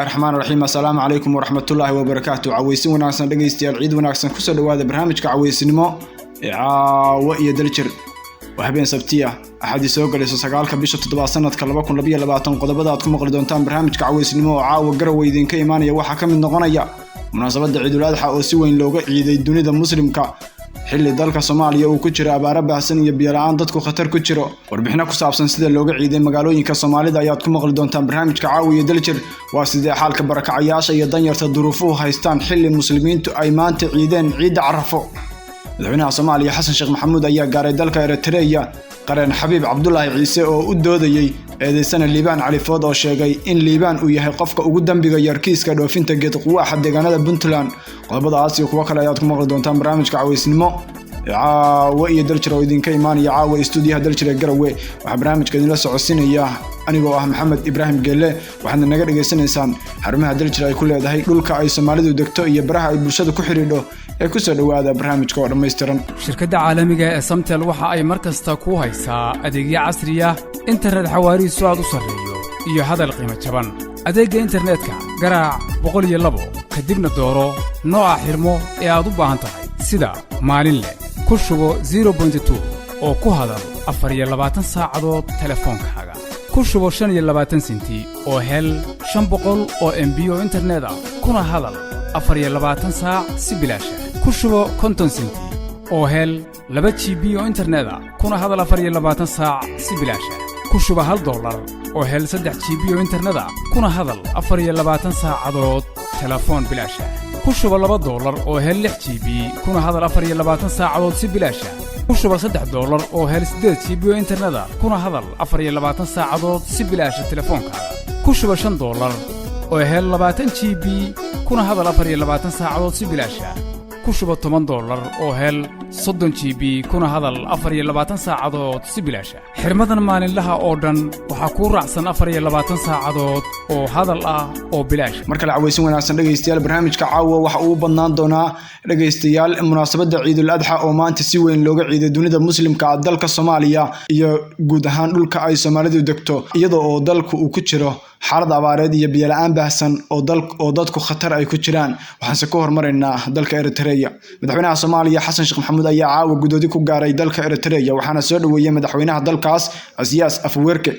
الرحمن الرحيم السلام عليكم ورحمة الله وبركاته عويسين وناسن dhageystayaal ciid wanaagsan ku soo dhawaada barnaamijka caweysinimo ee caawa iyo dalcir waxbeen sabtiya axadi soo galayso 9 bisha 7 sanadka 2022 qodobada aad ku maqli doontaan barnaamijka caweysinimo oo caawa garowe idinka imaanaya waxa kamid noqonaya munaasabada ciidul adha oo si weyn looga ciiday dunida muslimka xilli dalka Soomaaliya uu ku jiro abaara baahsan iyo biyo la'aan dadku khatar ku jiro warbixino ku saabsan sida looga ciiday magaalooyinka Soomaalida ayaad ku maqli doontaan barnaamijka caawiye dalcir waa sidee xaalka barakacayaasha iyo danyarta duruufuhu haystaan xilli muslimiintu ay maanta ciideen ciid Carafo madaxweynaha Soomaaliya Xasan Sheekh Maxamuud ayaa gaaray dalka Eritrea qareen Xabiib Cabdullaahi Ciise oo u doodayay eedeysana Liibaan Cali Food oo sheegay in Liibaan uu yahay qofka ugu dambiga yarkiiska dhoofinta geed quwaaxa deegaanada Puntland qodobadaas iyo kuwa kale ayaad ku maqli doontaan barnaamijka caweysinimo caawa iyo dalcir oo idinka imaanaya caawa stuudiyaha dalcir ee Garowe waxa barnaamijka idin la socodsiinaya anigoo ah Maxamed Ibrahim Geelle waxaad naga dhageysanaysaan xarumaha dalcir ay ku leedahay dhulka ay Soomaalidu degto iyo baraha ay bulshada ku xiriidho ee ku soo dhawaada barnaamijka oo dhameystiran shirkadda caalamiga ee Samtel waxa ay markasta ku haysaa adeegyo casri ah internet xawaarihiisu aad u sareeyo iyo hadal qiimo jaban adeegga internetka garaac 102 kadibna dooro nooca xirmo ee aad u baahan tahay sida maalinle ku shubo 0.2 oo ku hadal 24 saacadood telefoonkaaga ku shubo 25 senti oo hel 500 oo MB oo internet ah kuna hadal 24 saac si bilaash ku shubo 50 senti oo hel 2 GB oo internet ah kuna hadal 24 saac si bilaash ku shubo $1 oo hel 3 GB oo internet ah kuna hadal 24 saacadood telefoon bilaash ku shubo $2 oo hel 6 GB kuna hadal 24 saacadood si bilaash ku shubo $3 oo hel 8 GB oo internet ah kuna hadal 24 saacadood si bilaash telefoonkaaga ku shubo $5 oo hel 20 GB kuna hadal 24 saacadood si bilaash ku shubo $10 oo hel 30 GB kuna hadal 24 saacadood si bilaash xirmadan maalinlaha oo dhan waxa ku raacsan 24 saacadood oo hadal ah oo bilaash marka la caweysin wanaagsan dhageystayaal barnaamijka caawa waxa uu badnaan doonaa dhageystayaal munaasabada ciidul adha oo maanta si weyn looga ciiday dunida muslimka dalka Soomaaliya iyo guud ahaan dhulka ay Soomaalidu degto iyadoo oo dalku uu ku jiro xaalad abaareed iyo biyo la'aan baahsan oo dadku khatar ay ku jiraan waxaan se ku hormareynaa dalka Eritrea madaxweynaha Soomaaliya Xasan Sheekh Maxamuud ayaa caawa gudoodi ku gaaray dalka Eritrea waxaana soo dhaweeyay madaxweynaha dalkaas Asiyaas Afwerki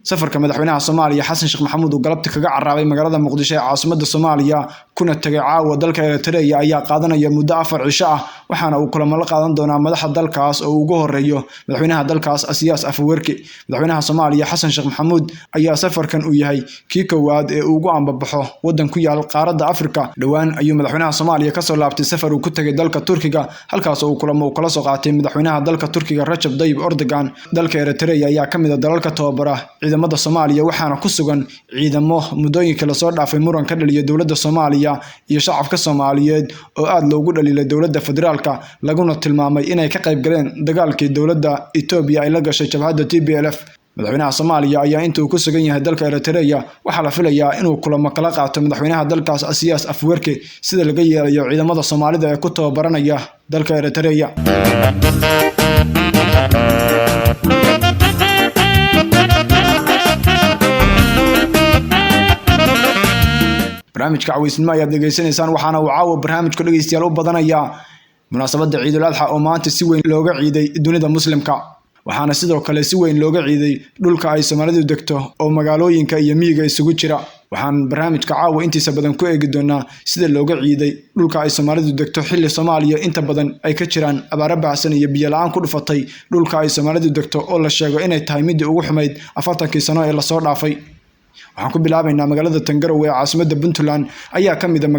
safarka madaxweynaha Soomaaliya Xasan Sheekh Maxamuud oo galabta kaga carraabay magaalada Muqdisho ee caasimadda Soomaaliya kuna tagay caawa dalka Eritrea ayaa qaadanaya muddo 4 cisho ah waxaana uu kulamo la qaadan doonaa madaxda dalkaas oo ugu horeeyo madaxweynaha dalkaas Asiyaas Afwerki madaxweynaha Soomaaliya Xasan Sheekh Maxamuud ayaa safarkan u yahay kii koowaad ee ugu ambabaxo wadan ku yaal qaaradda Afrika dhawaan ayuu madaxweynaha Soomaaliya ka soo laabtay safar uu ku tagay dalka Turkiga halkaas oo uu kulamo kala soo qaatay madaxweynaha dalka Turkiga Recep Tayyip Erdogan dalka Eritrea ayaa kamid ah dalalka tababara ciidamada Soomaaliya waxaana ku sugan ciidamo muddooyinka la soo dhaafay muran ka dhaliya dawladda Soomaaliya iyo shacabka Soomaaliyeed oo aad loogu dhaliilay dawladda federaalka laguna tilmaamay inay ka qayb galeen dagaalkii dawladda Itoobiya ay la gashay jabhadda TPLF madaxweynaha Soomaaliya ayaa intuu ku sugan yahay dalka Eritrea waxa la filayaa inuu kulamo kala qaato madaxweynaha dalkaas Asiyaas Afwerki sida laga yeelayo ciidamada Soomaalida ee ku tababaranaya dalka Eritrea barnaamijka caweysinimo ayaad dhageysanaysaan waxaana uu caawa barnaamijka dhageystayaal u badanaya munaasabada ciidul adha oo maanta si weyn looga ciiday dunida muslimka waxaana sidoo kale si weyn looga ciiday dhulka ay Soomaalidu degto oo magaalooyinka iyo miyiga isugu jira waxaan barnaamijka caawa intiisa badan ku eegi doonaa sida looga ciiday dhulka ay Soomaalidu degto xilli Soomaaliya inta badan ay ka jiraan abaara baahsan iyo biyo la'aan ku dhufatay dhulka ay Soomaalidu degto oo la sheego inay tahay mid ugu xumayd 40 sano ee la soo dhaafay waxaan ku bilaabaynaa magaalada Garowe ee caasimadda Puntland ayaa kamid ah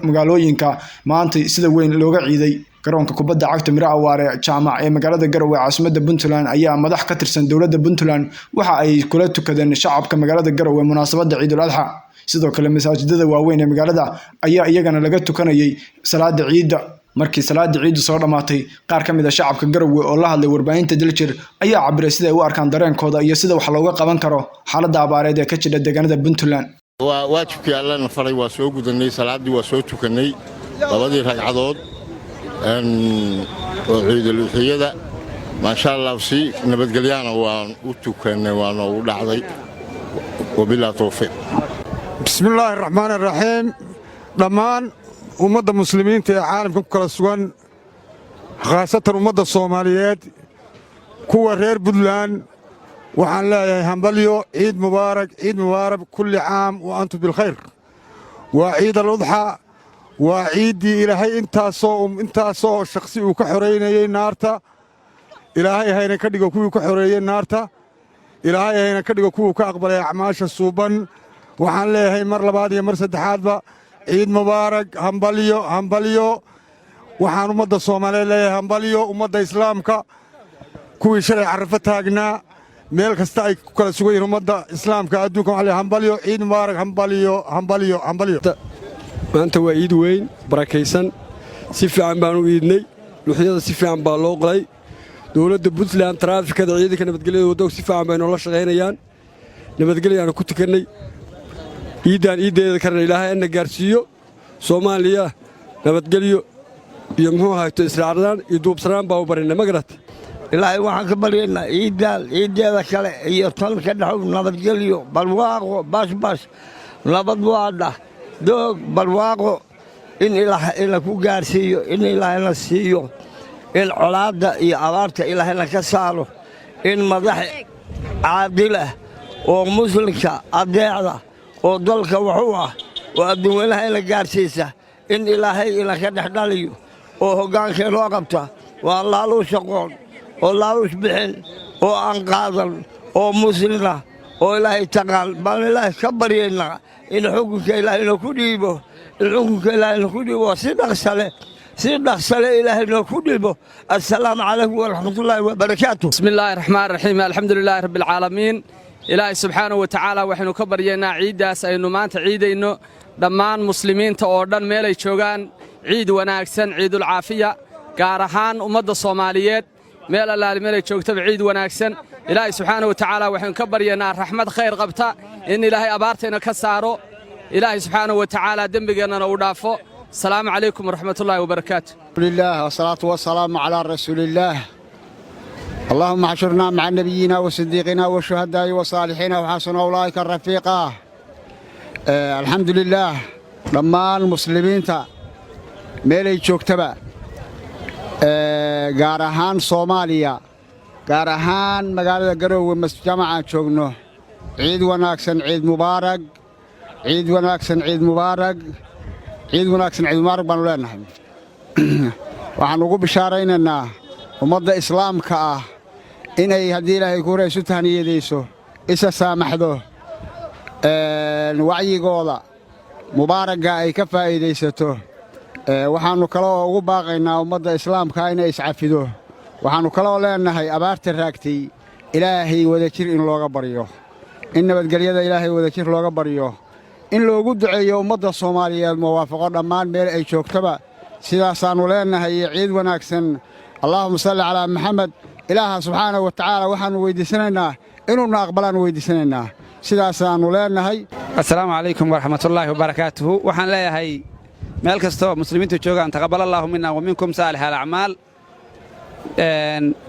magaalooyinka maanta sida weyn looga ciiday garoonka kubadda cagta Miro Awaare jaamac ee magaalada Garowe caasimadda Puntland ayaa madax ka tirsan dawladda Puntland waxa ay kula tukadeen shacabka magaalada Garowe munaasabada ciidul adha sidoo kale masaajidada waaweyn ee magaalada ayaa iyagana laga tukanayay salaada ciida markii salaada ciidu soo dhamaatay qaar kamid ah shacabka Garowe oo la hadlay warbaahinta dalcir ayaa cabiray sida ay u arkaan dareenkooda iyo sida wax looga qaban karo xaaladda abaareed ee ka jirta deegaanada Puntland waajibkii Allahna faray waa soo gudanay salaadii waa soo tukanay labadii ragcadood oo ciidul adha ma sha Allah si nabadgelyana waan u tukanay waan u dhacday وبالله توفيق بسم الله الرحمن الرحيم دمان أمة المسلمين في عالم كل سوان خاصة أمة الصوماليات كوا رير بدلان وحن لا هنبليو عيد مبارك كل عام وأنتم بالخير وعيد الأضحى وعيد إلهي انت صو شخصي وكحرين نارتا إلهي هينا كدغو كوي كحرين نارتا إلهي هينا كدغو كوي كأقبل أعماش الصوبان وحن لا مر لبعض مر سدحات عيد مبارك همبليو وحن أمة الصومالية لا همبليو أمة إسلامك كوي شرع عرفتها meel kasta ay ku kala sugan yihiin ummadda islaamka adduunka waxaa la hambalyo ciid mubaarak hambalyo maanta waa ciid weyn barakaysan si fiican baan u iidnay luuxyada si fiican baa loo qalay dowladda Puntland taraafikada ciidanka nabadgelyada wadooga si fiican bay noola shaqaynayaan nabadgelyada ku tukannay ciideeda karna ilaahay ana gaarsiiyo Soomaaliya nabadgelyo iyo muxuu ahaato israacdaan iyo duubsanaan baa u barinay magarad ilaahay waxaan ka baryaynaa ciideeda kale iyo tan ka dhaxow nabadgelyo barwaaqo bashbash nabad waada doog barwaaqo in ilaahay ku gaarsiiyo in ilaahayna siiyo in colaadda iyo abaarta ilaahayna ka saaro in madax caadil ah oo muslimka adeecda oo dalka wuxuu ah oo adduunweynaha ila gaarsiisa in ilaahay ila ka dhaxdhaliyo oo hoggaanka loo qabta waa laalu shaqoon oo laaluus bixin oo aan qaadan oo muslina oo ilaahay taqaan baan ilaahay ka baryaynaa in xukunka ilaahayna ku dhiibo si dhaqsale ilaahayna ku dhiibo assalaamu calaykum waraxmatullaahi wabarakaatuh بسم الله الرحمن الرحيم الحمد لله رب العالمين إلهي سبحانه وتعالى وحنو كبرينا عيداس أينو مانت عيدينو دمان مسلمين تأوردن ميلي جوغان عيد وناكسن عيد العافية قارهان أمد الصوماليات meel allaale meel ay joogtaba ciid wanaagsan ilaahay subxaanahu wa tacaala waxaan ka baryaynaa raxmad khayr qabta in ilaahay abaarteena ka saaro ilaahay subxaanahu wa tacaala dembigeennana uu dhaafo asalaamu calaykum waraxmatullaahi wabarakaatu alhamdulillah wasalaatu wasalaamu calaa rasuulillaah اللهم احشرنا مع نبينا وصديقنا والشهداء والصالحين وحسن أولئك الرفيقا الحمد لله dhammaan muslimiinta meel ay joogtaba gaar ahaan Soomaaliya gaar ahaan magaalada Garowe masjamaca joogno ciid wanaagsan ciid mubaarak baan leenahay waxaan ugu bishaaraynaynaa ummadda islaamka ah inay haddii ilaahay ku reeso tahniyadeyso isa saamaxdo wacyigooda mubaaraga ay ka faa'iideysato waxaanu kaloo ugu baaqaynaa ummadda islaamka inay iscafido waxaanu kaloo leenahay abaarta raagtay ilaahay wadajir in looga baryo in nabadgelyada ilaahay wadajir looga baryo in loogu duceeyo ummadda Soomaaliyeed muwaafaqo dhammaan meel ay joogtaba sidaasaanu leenahay ciid wanaagsan allahumma salli ala muhammad ilaaha subhanahu wa ta'ala waxaanu weydiisanaynaa inuu na aqbalaan weydiisanaynaa sidaasaanu leenahay assalaamu calaykum waraxmatullaahi wabarakaatuh waxaan leeyahay meel kastoo muslimiintu joogaan taqabbalallahu minna wa minkum saalihal a'maal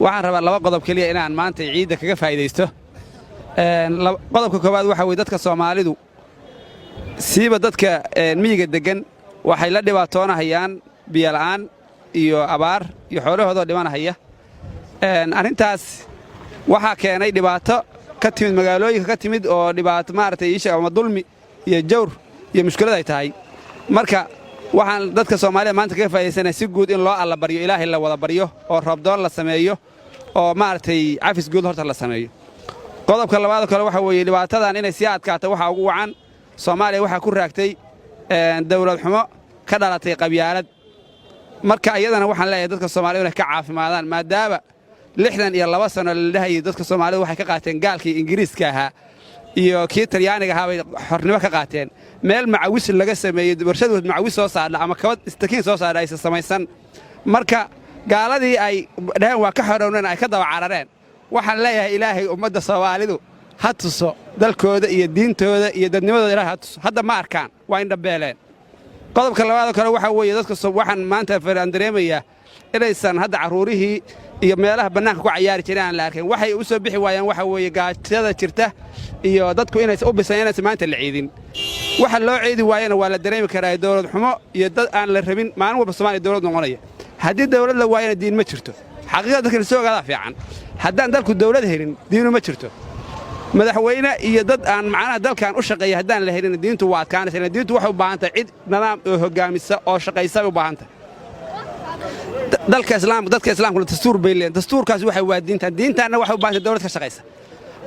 waxaan rabaa laba qodob kaliya inaan maanta ciidda kaga faa'iideysto qodobka koowaad waxa weeye dadka Soomaalidu siiba dadka miyiga degan waxay la dhibaatoonayaan biyo la'aan iyo abaar iyo xoolahooda dhimanaya arrintaas waxaa keenay dhibaato ka timid magaalooyinka ka timid oo dhibaato maartay isha ama dulmi iyo jawr iyo mushkilad ay tahay marka waxaan dadka Soomaaliya maanta ka faa'iideysanay si guud in loo alla baryo ilaahay la wada baryo oo rabdoon la sameeyo oo maartay cafis guud horta la sameeyo qodobka labaad kale waxa weeye dhibaatadan inay si adkaato waxa ugu wacan Soomaaliya waxa ku raagtay dawlad xumo ka dhalatay qabyaalad marka iyadana waxaan leeyahay dadka Soomaaliyeed inay ka caafimaadaan maadaama 62 sano la dhahay dadka Soomaaliyeed waxay ka qaateen gaalkii Ingiriiska ahaa iyo kii Talyaaniga ahaa bay xornimo ka qaateen meel macawis laga sameeyay warshad macawis soo saarna ama kabad istakiin soo saarna ay samaysan marka gaaladii ay dhahan waa ka xorooneen ay ka daba carareen waxaan leeyahay ilaahay ummadda Soomaalidu ha tuso dalkooda iyo diintooda iyo dadnimadooda ilaahay ha tuso hadda ma arkaan waa in dhabeeleen qodobka labaad kale waxa weeye dadka waxaan maanta faraan dareemayaa inaysan hadda carruurihii iyo meelaha bannaanka ku cayaari jireen aan la arkayn waxay u soo bixi waayaan waxa weeye gaajada jirta iyo dadku inaysan u bisan inaysan maanta la ciidin waxa loo ciidi waayana waa la dareemi karaa dawlad xumo iyo dad aan la rabin maalin walba Soomaaliya dawlad noqonaya haddii dawlad la waayana diin ma jirto xaqiiqada dadka la soo ogaada fiican haddaan dalku dawlad helin diinu ma jirto madaxweyne iyo dad aan macnaha dalkan u shaqeeya haddaan la helin diintu waa adkaanaysaa diintu waxay u baahan tahay cid nidaam oo hogaamisa oo shaqaysa u baahan tahay dadka islaamku dastuur bay leeyihiin dastuurkaas waxay waa diintaana waxay u baahan tahay dawlad ka shaqaysa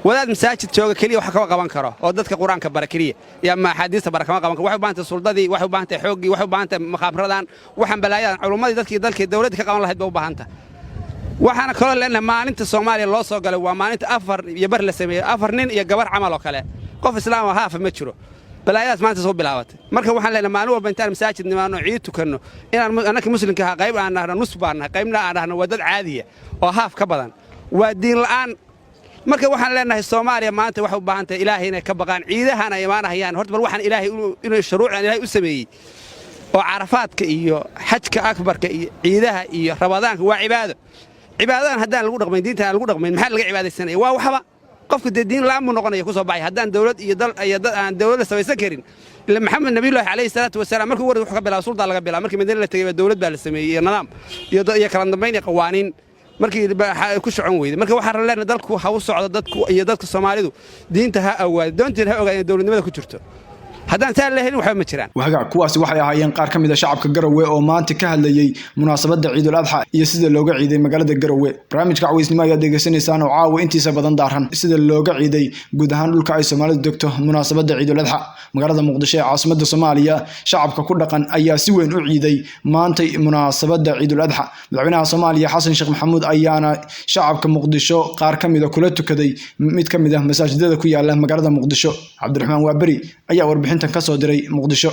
wadaad masaajid jooga kaliya wax ka qaban karo oo dadka quraanka bara kaliya iyo ma xadiista bara kama qaban karo waxay u baahan tahay suldadii waxay u baahan tahay xoogii waxay u baahan tahay maqabradan waxan balaayadan culimadii dalkii dawladda ka qaban lahayd bay u baahan tahay waxaana kaloo leenahay maalinta Soomaaliya loo soo galay waa maalinta 4 iyo bar la sameeyay 4 nin iyo gabar camal oo kale qof islaam ah haafa ma jiro balaayadaas maanta soo bilaabatay marka waxaan leenahay maalin walba intaan masaajid nimaano ciid tukanno inaan anaka muslimka ah qayb aan nahno nus baan qaybna aan nahno wadad caadiya oo haaf ka badan waa diin la'aan marka waxaan leenahay Soomaaliya maanta waxa u baahan tahay Ilaahay inay ka baqaan ciidahan ay imaanayaan horta bal waxaan Ilaahay inuu shuruucan Ilaahay u sameeyay oo carafaadka iyo xajka akbarka iyo ciidaha iyo rabadaanka waa cibaadadan haddaan lagu dhaqmayn diinta lagu dhaqmayn maxaa laga cibaadaysanaya waa waxba qofku diin la'aan mu noqonaya ku soo baxay haddaan dawlad iyo dal ay dad aan dawlad samaysan karin ila maxamed nabiyullaahi alayhi salaatu wasalaam markuu wuxuu ka bilaabay sulda laga bilaabay markii Madiina la tagay dawlad baa la sameeyay nidaam iyo kala dambeyn iyo qawaaniin markii ku socon weeyday marka waxaan leenahay dalku ha u socdo dadka Soomaalidu diinta ha awaad doontiin ha ogaadeen dawladnimada ku jirto haddaan taa la helin waxa ma jiraan waxa kuwaasi waxay ahaayeen qaar kamid ah shacabka Garowe oo maanta ka hadlayay munaasabada Ciidul Adha iyo sida looga ciiday magaalada Garowe barnaamijka cawisnimo ayaa degeysanaysaan oo caawa intiisa badan daaran sida looga ciiday guud ahaan dhulka ay Soomaalidu degto munaasabada Ciidul Adha magaalada Muqdisho ee caasimadda Soomaaliya shacabka ku dhaqan ayaa si weyn u ciiday maanta munaasabada Ciidul Adha madaxweynaha Soomaaliya Xasan Sheekh Maxamuud ayaana shacabka Muqdisho qaar kamid ah kula tukaday mid kamid ah masaajidada ku yaala magaalada Muqdisho Cabdiraxmaan Waabari ayaa warbixin ka soo diray Muqdisho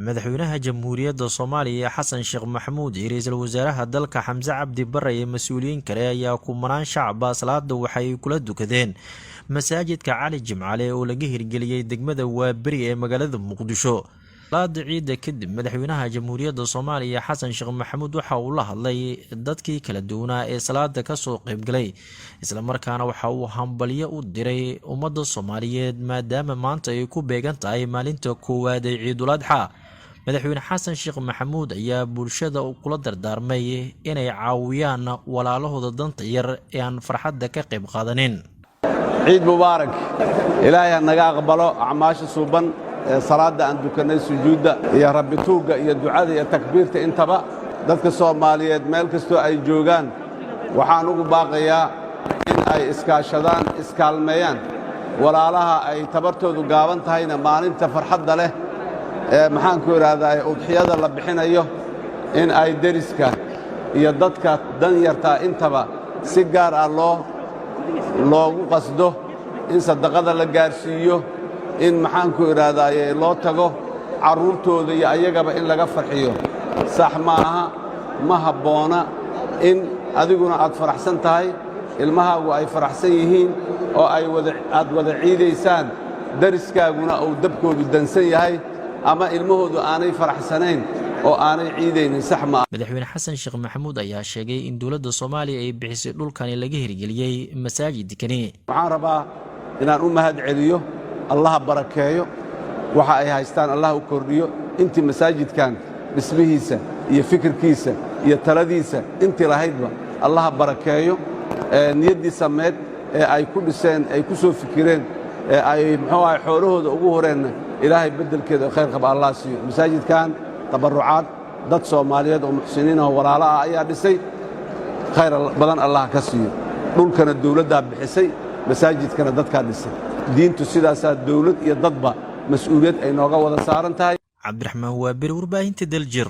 madaxweynaha jamhuuriyadda Soomaaliya Xasan Sheekh Maxamuud iyo ra'iisul wasaaraha dalka Xamse Cabdi Barre iyo mas'uuliyiin kale ayaa kumanaan shacab salaada waxay kula dukadeen masaajidka Cali Jimcaale oo laga hirgeliyay degmada Waabari ee magaalada Muqdisho salaada ciida kadib madaxweynaha jamhuuriyadda Soomaaliya Xasan Sheekh Maxamuud waxa uu la hadlay dadkii kala duwanaa ee salaada ka soo qayb galay isla markaana waxa uu hambalyo u diray ummadda Soomaaliyeed maadaama maanta ay ku beegan tahay maalinta koowaad ee Ciidul Adha madaxweyne Xasan Sheekh Maxamuud ayaa bulshada kula dardaarmay inay caawiyaan walaalahooda danta yar ee aan farxadda ka qayb qaadanin ciid mubaarak ilaahay naga aqbalo acmaasha suuban salaada aan dukanay sujuudda iyo rabbi tuuga iyo ducada iyo takbiirta intaba dadka Soomaaliyeed meel kasto ay joogaan waxaan ugu baaqayaa in ay iskaashadaan iskaalmeeyaan walaalaha ay tabartoodu gaaban tahayna maalinta farxadda leh maxaan ku iraahdaa udxiyada la bixinayo in ay deriska iyo dadka dan yarta intaba si gaar ah loogu qasdo in sadaqada la gaarsiiyo in maxaan ku iraahdaa loo tago carruurtooda iyo ayagaba in laga farxiyo sax maaha ma habboona in adiguna aad faraxsan tahay ilmahaagu ay faraxsan yihiin oo aad wada ciidaysaan dariskaaguna uu dabkoodu dansan yahay ama ilmahoodu aanay faraxsanayn oo aanay ciidaynin sax maaha madaxweyne Xasan Sheekh Maxamuud ayaa sheegay in dawladda Soomaaliya ay bixisay dhulkan laga hirgeliyay masaajidkani waxaan rabaa inaan u mahad celiyo Allah barakeeyo waxa ay haystaan Allah u kordhiyo intii masaajidkan dhismihiisa iyo fikirkiisa iyo taladiisa intii lahaydba Allah barakeeyo niyadii sameed ee ay ku dhiseen ay ku soo fikireen ee ay muxuu ahay xoolahooda ugu horeen ilaahay bedelkeeda khayr qaba Allah siiyo masaajidkan tabarucaad dad Soomaaliyeed oo muxsiniin ah walaalo ah ayaa dhisay khayr badan Allah ka siiyo dhulkana dawladda bixisay masaajidkana dadka dhisay diintu sidaas dawlad iyo dadba mas'uuliyad ay nooga wada saaran tahay Cabdiraxmaan Waabari warbaahinta Daljir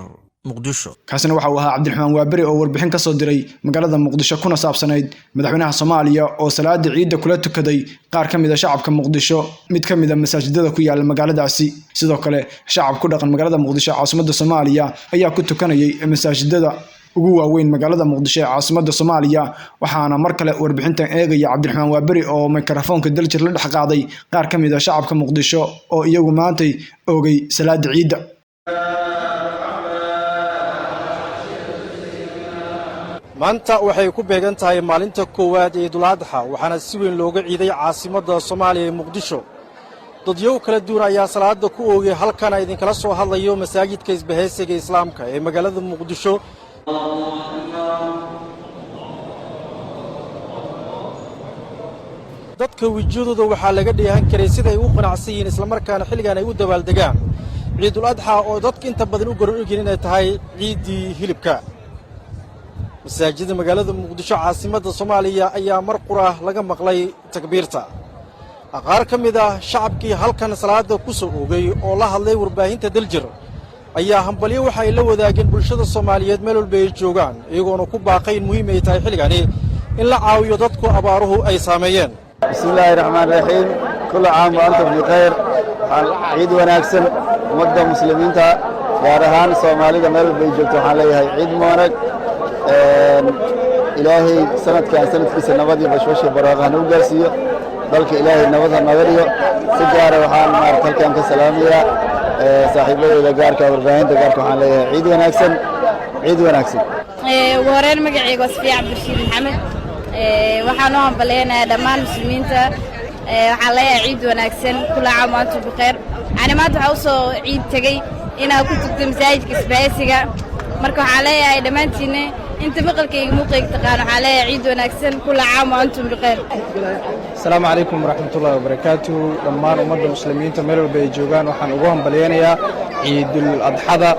Muqdisho kaasina waxa uu ahaa Cabdiraxmaan Waabari oo warbixin ka soo diray magaalada Muqdisho kuna saabsanayd madaxweynaha Soomaaliya oo salaada ciida kula tukaday qaar kamid ah shacabka Muqdisho mid kamid ah masaajidada ku yaala magaaladaasi sidoo kale shacab ku dhaqan magaalada Muqdisho caasimadda Soomaaliya ayaa ku tukanayay masaajidada ugu waaweyn magaalada Muqdisho ee caasimadda Soomaaliya waxaana mar kale warbixintan eegaya Cabdiraxmaan Waaberi oo mikrofoonka Daljir la dhex qaaday qaar ka mid ah shacabka Muqdisho oo iyagu maantay oogay salaada ciida. maanta waxay ku beegan tahay maalinta koowaad ee Ciidul Adha waxaana si weyn looga ciiday caasimadda Soomaaliya ee Muqdisho. dadyow kala duwan ayaa salaada ku oogay halkan idin kala soo hadlayo masaajidka isbahaysiga Islaamka ee magaalada Muqdisho. dadka wajidooda waxaa laga dheehan karay sida ay u qanacsan yihiin isla markaana xilligan ay u dabaaldegaan Ciidul Adha oo dadka inta badan u garan ogeen inay tahay ciidii hilibka. masaajidda magaalada Muqdisho caasimadda Soomaaliya ayaa mar qura laga maqlay takbiirta. qaar ka mid ah shacabkii halkan salaada ku soo oogay oo la hadlay warbaahinta Daljir ayaa hambalyo waxa ay la wadaageen bulshada Soomaaliyeed meel walba ay joogaan iyagoona ku baaqay in muhiim ay tahay xilligani in la caawiyo dadku abaaruhu ay saameeyeen. bismillaahir rahmaanir rahiim kullu caam wa antum bi khayr ciid wanaagsan ummadda muslimiinta gaar ahaan Soomaalida meel walba ay joogto waxaan leeyahay ciid mubarak. ilaahay sanadkiisa nabad iyo bashbash barwaaqo u gaarsiiyo dalka ilaahay nabad ha nagariyo si gaar ah waxaan halkan ka salaamayaa saaxiibadeyda gaarka warbaahinta gaarka waxaan leeyahay ciid wanaagsan wareen magacayga Wasfiya Cabdirashiid Maxamed waxaan u hambaleynayaa dhammaan muslimiinta waxaan leeyahay ciid wanaagsan kula caam wa antum bikhair ani maanta waxa u soo ciid tagay inaan ku tagto masaajidka isbahaysiga marka waxaan leeyahay dhammaantiin inta maqalkayga muuqayga taqaan waxaan leeyahay ciid wanaagsan kula caam wa antum bikhair. asalaamu calaykum waraxmatullaahi wabarakaatuh dhammaan ummadda muslimiinta meel walba ay joogaan waxaan ugu hambaleynayaa ciidul adxada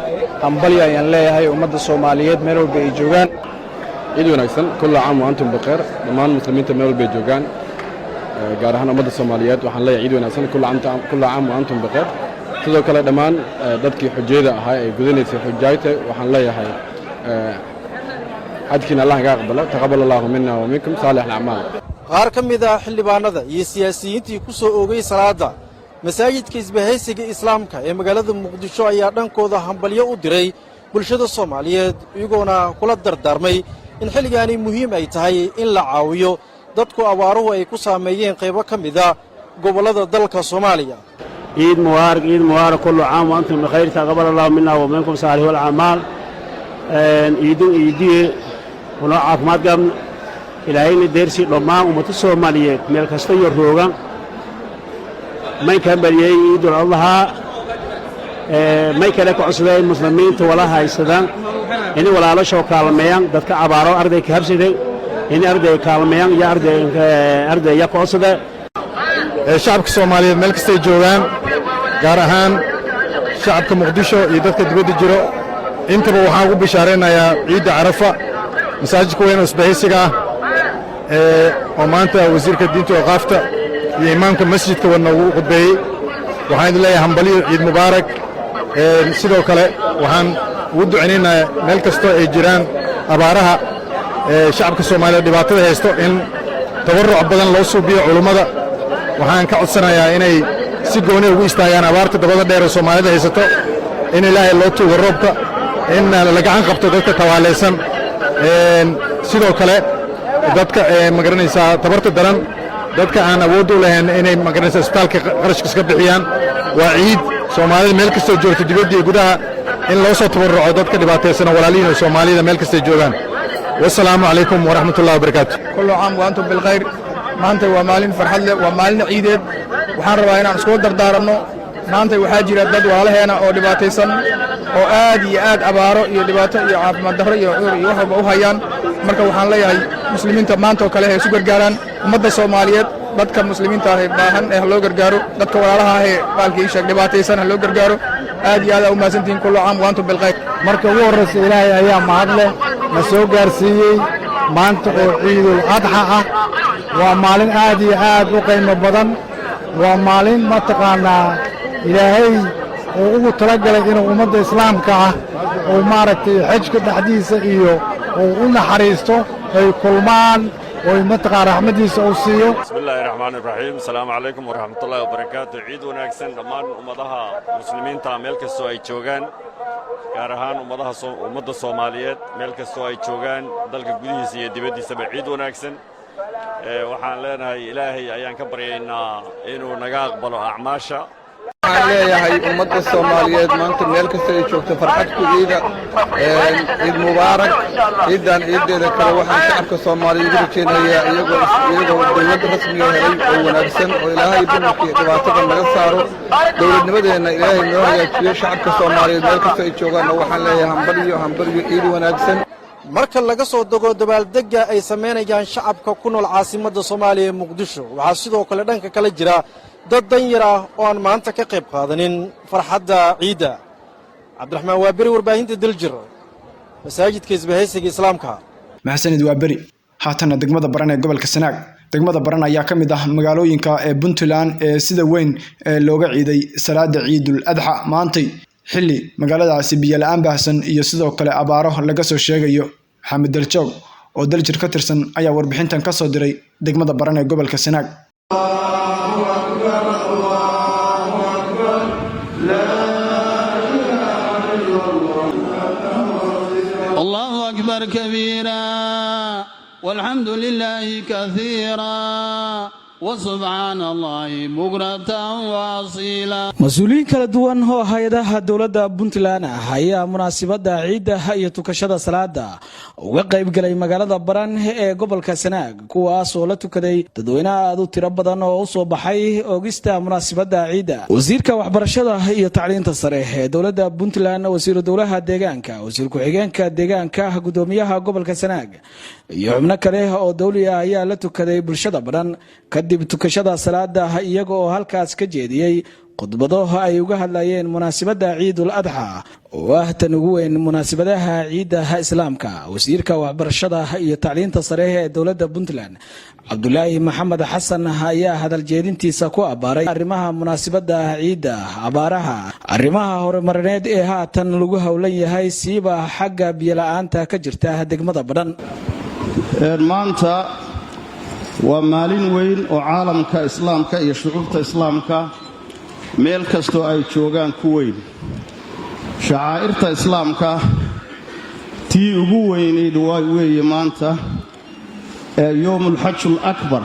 hambalyo ayaan leeyahay ummadda Soomaaliyeed meel walba ay joogaan. ciid wanaagsan kula caam wa antum bikhair dhammaan muslimiinta meel walba ay joogaan gaar ahaan ummadda Soomaaliyeed waxaan leeyahay ciid wanaagsan kula caam wa antum bikhair. sidoo kale dhammaan dadkii xujayada ahaa ee gudanaysay xujaayta waxaan leeyahay xajkiina Allah ka aqbalo taqabbal Allahu minna wa minkum saalih al-a'maal. qaar ka mid ah xildhibaanada iyo siyaasiyiintii ku soo oogay salaada masaajidka isbahaysiga Islaamka ee magaalada Muqdisho ayaa dhankooda hambalyo u diray bulshada Soomaaliyeed iyagoona kula dardaarmay in xilligaani muhiim ay tahay in la caawiyo dadku abaaruhu ay ku saameeyeen qaybo ka mid ah gobollada dalka Soomaaliya. عيد مبارك كل عام وأنتم بخير تقبل الله منا ومنكم صالح الأعمال. عيدي هنا عافمات قام إلى أين الدرس لما ومتصور مالية ملك استير روغا ما يكمل عيد الله ما يكلك عصبين المسلمين ولا هاي السودان إني ولا على شو كلاميان دتك عبارة أرضي كهرسدي إني أرضي كلاميان يا أرضي يا قصده shacabka Soomaaliyeed meel kasta ay joogaan gaar ahaan shacabka Muqdisho iyo dadka dibadda jiro intaba waxaan ugu bishaareynayaa ciidda Carafa masaajidka weyn oo isbahaysiga oo maanta wasiirka diinta iyo qaafta iyo imaamka masjidka wadna ugu qudbeeyey waxaan idin leeyahay hambalyo ciid mubaarak. sidoo kale waxaan ugu ducaynaynaa meel kasta ay jiraan abaaraha shacabka Soomaaliyeed dhibaatada haysto in tabarruc badan loo suubiyo culimada waxaan ka codsanayaa inay si gooni ugu istaagaan abaarta dabada dheer ee Soomaalida haysato in Ilaahay loo tuugo roobka in la gacan qabto dadka tawaalaysan sidoo kale dadka magaranaysa tabarta daran dadka aan awood u lahayn inay magaranaysa isbitaalka qarashkiisa ka bixiyaan waa ciid Soomaalida meel kasta joogto dibadda iyo gudaha in loo soo tabarruco dadka dhibaataysan Walaalihiin Soomaalida meel kasta joogaan. wassalaamu calaykum waraxmatullaahi wabarakaatuh. kullu caam wa antum bil khayr. maanta waa maalin farxad leh waa maalin ciideed waxaan rabaa inaan isku dardaaranno maanta waxaa jira dad walaalaheena oo dhibaataysan oo aad iyo aad abaaro iyo dhibaato iyo caafimaad darro iyo cudur iyo wax walba u hayaan marka waxaan leeyahay muslimiinta maanta oo kale ay isu gargaaraan ummadda Soomaaliyeed dadka muslimiinta ah ee baahan ee loo gargaaro dadka walaalaha ah ee baalkii sheeg dhibaataysan loo gargaaro aad iyo aad u maasantiin kullu caam wa antum bil khayr. marka ugu horreysa Ilaahay ayaa mahad leh na soo gaarsiiyey maanta oo Ciidul Adha ah waa maalin aad iyo aad u qiimo badan waa maalin mataqaanaa Ilaahay oo ugu talagalay inuu ummadda Islaamka ah oo maaragtay xajka dhaxdiisa iyo oo u naxariisto ay kulmaan oo mataqaanaa raxmadiisa uu siiyo. bismillaahi raxmaanir raxiim assalaamu calaykum waraxmatullaahi wabarakaatuh. ciid wanaagsan dhammaan ummadaha muslimiinta meel kastoo ay joogaan gaar ahaan ummadda Soomaaliyeed meel kastoo ay joogaan dalka gudihiisa iyo dibaddiisaba ciid wanaagsan waxaan leenahay ilaahay ayaan ka baryaynaa inuu naga aqbalo acmaasha waxaan leeyahay ummadda Soomaaliyeed maanta meel kasta ay joogto farxad ku ciida ciid mubaarak ciidan ciideeda kale waxaan shacabka Soomaaliyeed ugu rajeynayaa iyagoo dawladda rasmiga helay oo wanaagsan oo ilaahay dumarkii dhibaatada naga saaro dawladnimadeena ilaahay noo hagaajiyo shacabka Soomaaliyeed meel kasta ay joogaan waxaan leeyahay hambaliyo ciid wanaagsan marka laga soo dago dabaaldega ay sameynayaan shacabka ku nool caasimadda Soomaaliya ee Muqdisho waxaa sidoo kale dhanka kale jira dad danyar ah oo aan maanta ka qayb qaadanin farxadda ciida Cabdiraxmaan Waaberi warbaahinta Daljir masaajidka isbahaysiga islaamka maxsanid Waaberi haatana degmada Baran ee gobolka Sanaag degmada Baran ayaa ka mid ah magaalooyinka ee Puntland ee sida weyn looga ciiday salaada Ciidul Adha maantay xilli magaaladaasi biyo la'aan baahsan iyo sidoo kale abaaro laga soo sheegayo Maxamed Daljoog oo Daljir ka tirsan ayaa warbixintan ka soo diray degmada Baran ee gobolka Sanaag الله أكبر كبيرا والحمد لله كثيرا وسبحان الله بكرة وأصيلا مسؤولين kala duwan oo hay'adaha dawladda Puntland ayaa munaasabada ciida iyo tukashada salaada uga qayb galay magaalada Baran ee gobolka Sanaag kuwaas oo la tukaday dadweynaha aad u tiro badan oo u soo baxay oogista munaasabada ciida wasiirka waxbarashada iyo tacliinta sare ee dawladda Puntland wasiir dawlaha deegaanka wasiir ku-xigeenka deegaanka gudoomiyaha gobolka Sanaag iyo xubno kale oo dawli ah ayaa la tukaday bulshada Baran kadib tukashada salaada iyaga oo halkaas ka jeediyay khudbado ay uga hadlayeen munaasabada Ciidul Adha oo ah tan ugu weyn munaasabadaha ciida islaamka wasiirka waxbarashada iyo tacliinta sare ee dawladda Puntland Cabdullaahi Maxamed Xasan ayaa hadal jeedintiisa ku abaaray arrimaha munaasabada ciida abaaraha arrimaha horumarineed ee haatan lagu hawlan yahay siiba xagga biyo la'aanta ka jirta degmada Baran maanta waa maalin weyn oo caalamka islaamka iyo shucuubta islaamka meel kastoo ay joogaan ku weyn shacaa'irta islaamka tii ugu weynayd weeye maanta ee yoomul xajul akbar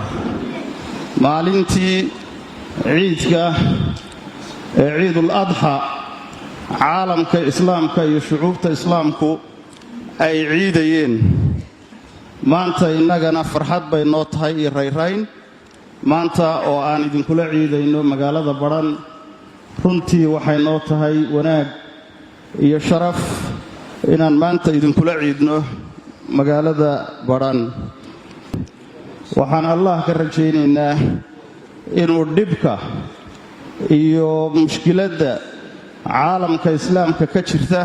maalintii ciidka ee ciidul adxa caalamka islaamka iyo shucuubta islaamku ay ciidayeen maanta innagana farxad bay noo tahay iyo rayrayn maanta oo aan idinkula ciidayno magaalada Baran runtii waxay noo tahay wanaag iyo sharaf inaan maanta idinkula ciidno magaalada Baran waxaan Allah ka rajaynaynaa inuu dhibka iyo mushkiladda caalamka islaamka ka jirta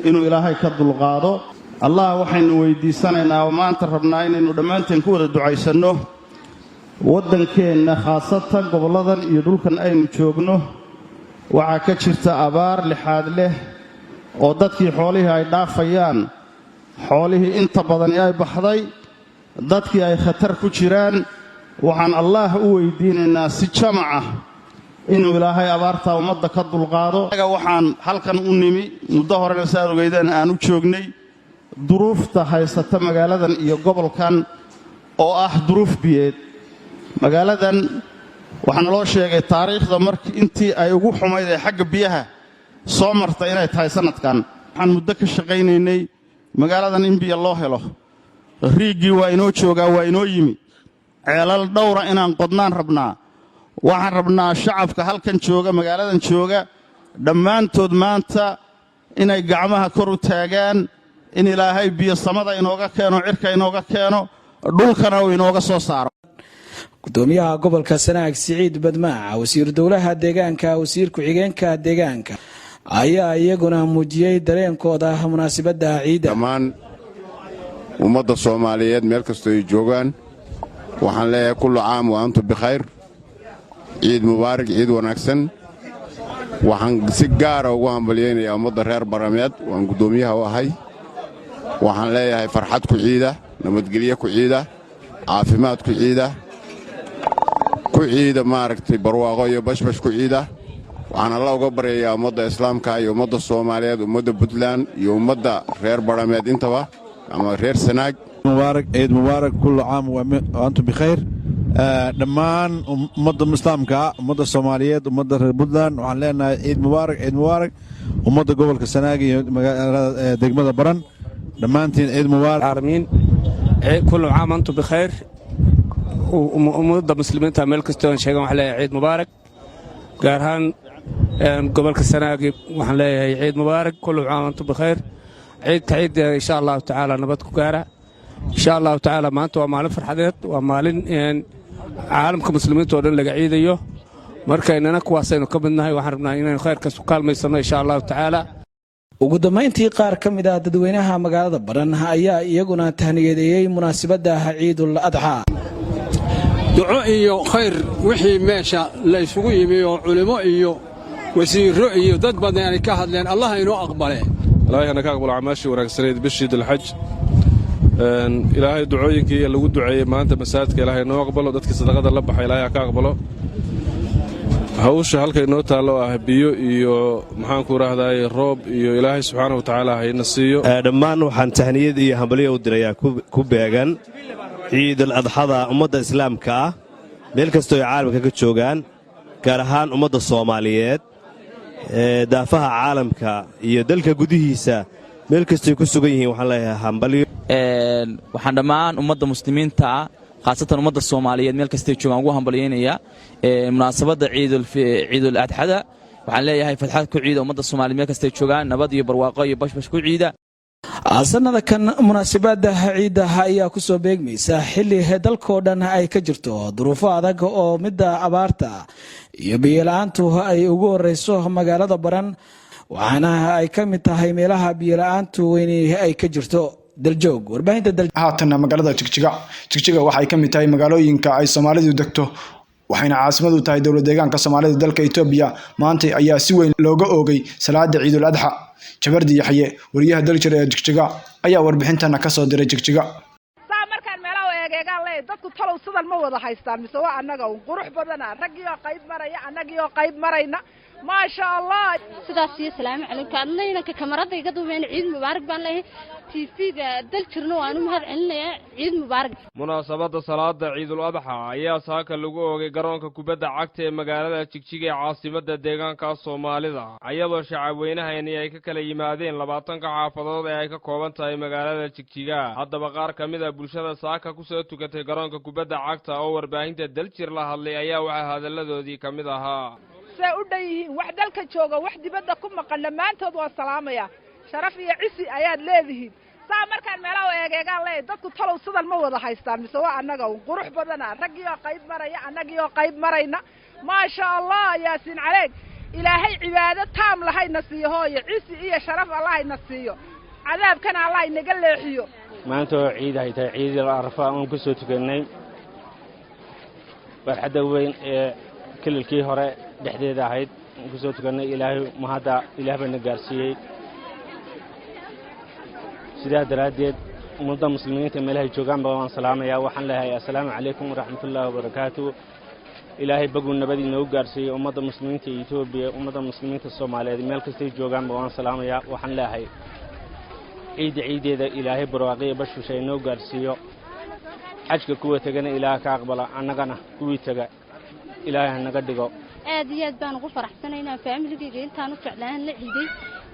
inuu Ilaahay ka dulqaado Allah waxaynu weydiisanaynaa oo maanta rabnaa inaynu dhammaanteen ku wada ducaysanno waddankeenna khaasatan goboladan iyo dhulkan aynu joogno waxaa ka jirta abaar lixaad leh oo dadkii xoolihii ay dhaafayaan xoolihii inta badani ay baxday dadkii ay khatar ku jiraan waxaan Allah u weydiinaynaa si jamaca inuu Ilaahay abaarta ummadda ka dulqaado waxaan halkan u nimi muddo horena saad ogeydaan aan u joognay duruufta haysata magaaladan iyo gobolkan oo ah duruuf biyeed magaaladan waxaan loo sheegay taariikhda markii intii ay ugu xumayd ee xagga biyaha soo martay inay tahay sanadkan waxaan muddo ka shaqaynaynay magaaladan in biyo loo helo riigii waa inoo joogaa waa inoo yimi ceelal dhowra inaan qodnaan rabnaa waxaan rabnaa shacabka halkan jooga magaaladan jooga dhammaantood maanta inay gacmaha kor u taagaan in Ilaahay biyo samada inooga keeno cirka inooga keeno dhulkana uu inooga soo saaro gudoomiyaha gobolka Sanaag Siciid Badmaac wasiir dawlaha deegaanka wasiir ku-xigeenka deegaanka ayaa iyaguna muujiyay dareenkooda munaasabada ciida dhammaan ummadda Soomaaliyeed meel kastoo ay joogaan waxaan leeyahay kullu caam wa antum bikhayr ciid mubaarak ciid wanaagsan waxaan si gaar ah ugu hambalyeeynaa ummadda reer Barameed waan gudoomiyaha u ahay waxaan leeyahay farxad ku ciida nabadgelyo ku ciida caafimaad ku ciida maaragtay barwaaqo iyo bashbash ku ciida waxaan alla uga baryayaa ummadda islaamka iyo ummadda soomaaliyeed ummadda puntland iyo ummadda reer badhameed intaba ama reer sanaag mubaarak ciid mubaarak kullu caam wa antum bikhayr dhammaan ummadda islaamka ummadda soomaaliyeed ummadda reer puntland waxaan leenahay ciid mubaarak ummadda gobolka sanaag iyo magaalada degmada baran dhammaantiin ciid mubaarak aalamiin kullu caam antum bikhayr ummadda muslimiinta meel kastoo sheegan waxaan leeyahay ciid mubaarak gaar ahaan gobolka sanaag waxaan leeyahay ciid mubaarak kullu caam antum bikhayr ciidda insha allahu tacaala nabad ku gaara insha allahu tacaala maanta waa maalin farxadeed waa maalin caalamka muslimiinta oo dhan laga ciidayo markaynana kuwaasaynu ka midnahay waxaan rabnaa inaynu khayrkaas ku kaalmaysanno insha allahu tacaala ugu dambayntii qaar ka mid ah dadweynaha magaalada baran ayaa iyaguna tahniyadeeyey munaasabadda ciidul adxa duco iyo khayr wixii meesha la isugu yimi oo culimo iyo wasiirro iyo dad badan ay ka hadleen allah inoo aqbale ilaahay na ka aqbalo acmaashii wanaagsaneed bishii dilxaj ilaahay ducooyinkii lagu duceeyey maanta masaajidka ilaahay noo aqbalo dadkii sadaqada la baxay ilaahay ka aqbalo hawsha halkay noo taallo ah biyo iyo maxaanku rahdaay roob iyo ilaahay subxaana wa tacaala hayna siiyo dhammaan waxaan tahniyad iyo hambalyo u dirayaa ku beegan ciidul adxada ummadda islaamka ah meel kastoo ay caalamka ka joogaan gaar ahaan ummadda soomaaliyeed daafaha caalamka iyo dalka gudihiisa meel kastay ku sugan yihiin waxaan leeyahay hambalyo waxaan dhammaan ummadda muslimiinta ah khaasatan ummadda soomaaliyeed meel kastay joogaan ugu hambalyaynayaa munaasabadda ciidul adxada waxaan leeyahay fadxad ku ciida ummadda soomaaliyeed meel kastay joogaan nabad iyo barwaaqo iyo bashbash ku ciida sanada kan munaasabada ciidaha ayaa ku soo beegmaysa xilli dalkoo dhan ay ka jirto duruufo adag oo midda abaarta iyo biyola'aantu ay ugu horeyso magaalada baran waxaana ay ka mid tahay meelaha biyola'aantu weyni ay ka jirto daljoog warbaahinta haatan magaalada jigjiga waxay ka mid tahay magaalooyinka ay Soomaalidu degto waxayna caasimad u tahay dowlad deegaanka Soomaalida dalka Itoobiya maanta ayaa si weyn looga oogay salaada ciidul adxa jabardi yaxye wariyaha daljir ee jigjiga ayaa warbixintana ka soo diray jigjiga markaan meelaha eegeegaan leeyahay dadku talow sidan ma wada haystaan mise waa annaga qurux badana raggiyo qayb maraya annagiyo qayb marayna ما شاء الله sidaas iyo salaam calaykum adnayna ka kamarada iga duubeen ciid mubaarak baan leeyahay TV-ga dalkirna waan u mahad celinayaa ciid mubaarak munaasabada salaada ciidul adxa ayaa saaka lagu oogay garoonka kubadda cagta ee magaalada Jigjiga ee caasimadda deegaanka Soomaalida ayadoo shacabweynahaani ay ka kala yimaadeen 20 xaafadood ee ay ka kooban tahay magaalada Jigjiga haddaba qaar kamid ah bulshada saaka ku soo tukatay garoonka kubadda cagta oo warbaahinta daljir la hadlay ayaa waxa hadaladoodii kamid ahaa u dhayihiin wax dalka jooga wax dibadda ku maqan dhamaantood waa salaamaya sharaf iyo cisi ayaad leedihiin saa markaan meelaha eegeegaan leeyahay dadku talow sidan ma wada haystaan mise waa annaga qurux badana raggiyo qayb maraya annagiyo qayb marayna ma sha Allah yaasiin caleeg ilaahay cibaado taam lahayna siiyo hooyo cisi iyo sharaf allahayna siiyo cadaabkana Allah inaga leexiyo maanta ciid ay tahay ciidul arfa aan ku soo tukanay farxadda weyn ee kililkii hore dhexdeeda ahayd ku soo tukanay ilaahay mahada ilaahayna gaarsiiyay sidaa daraadeed ummadda muslimiinta meelaha joogaan baan salaamayaa waxaan leeyahay assalaamu calaykum waraxmatullaahi wabarakaatuh ilaahay bagu nabad inoo gaarsiiyay ummadda muslimiinta Itoobiya ummadda muslimiinta Soomaaliyeed meel kasta ay joogaan baan salaamayaa waxaan leeyahay ciideeda ilaahay barwaaqo bashusha inoo gaarsiiyo xajka kuwa tagana ilaahay ka aqbala annagana kuwii taga ilaahay naga dhigo aad iyo aad baan ugu faraxsanaynaa family-gayga intaan u jeclaan la ciiday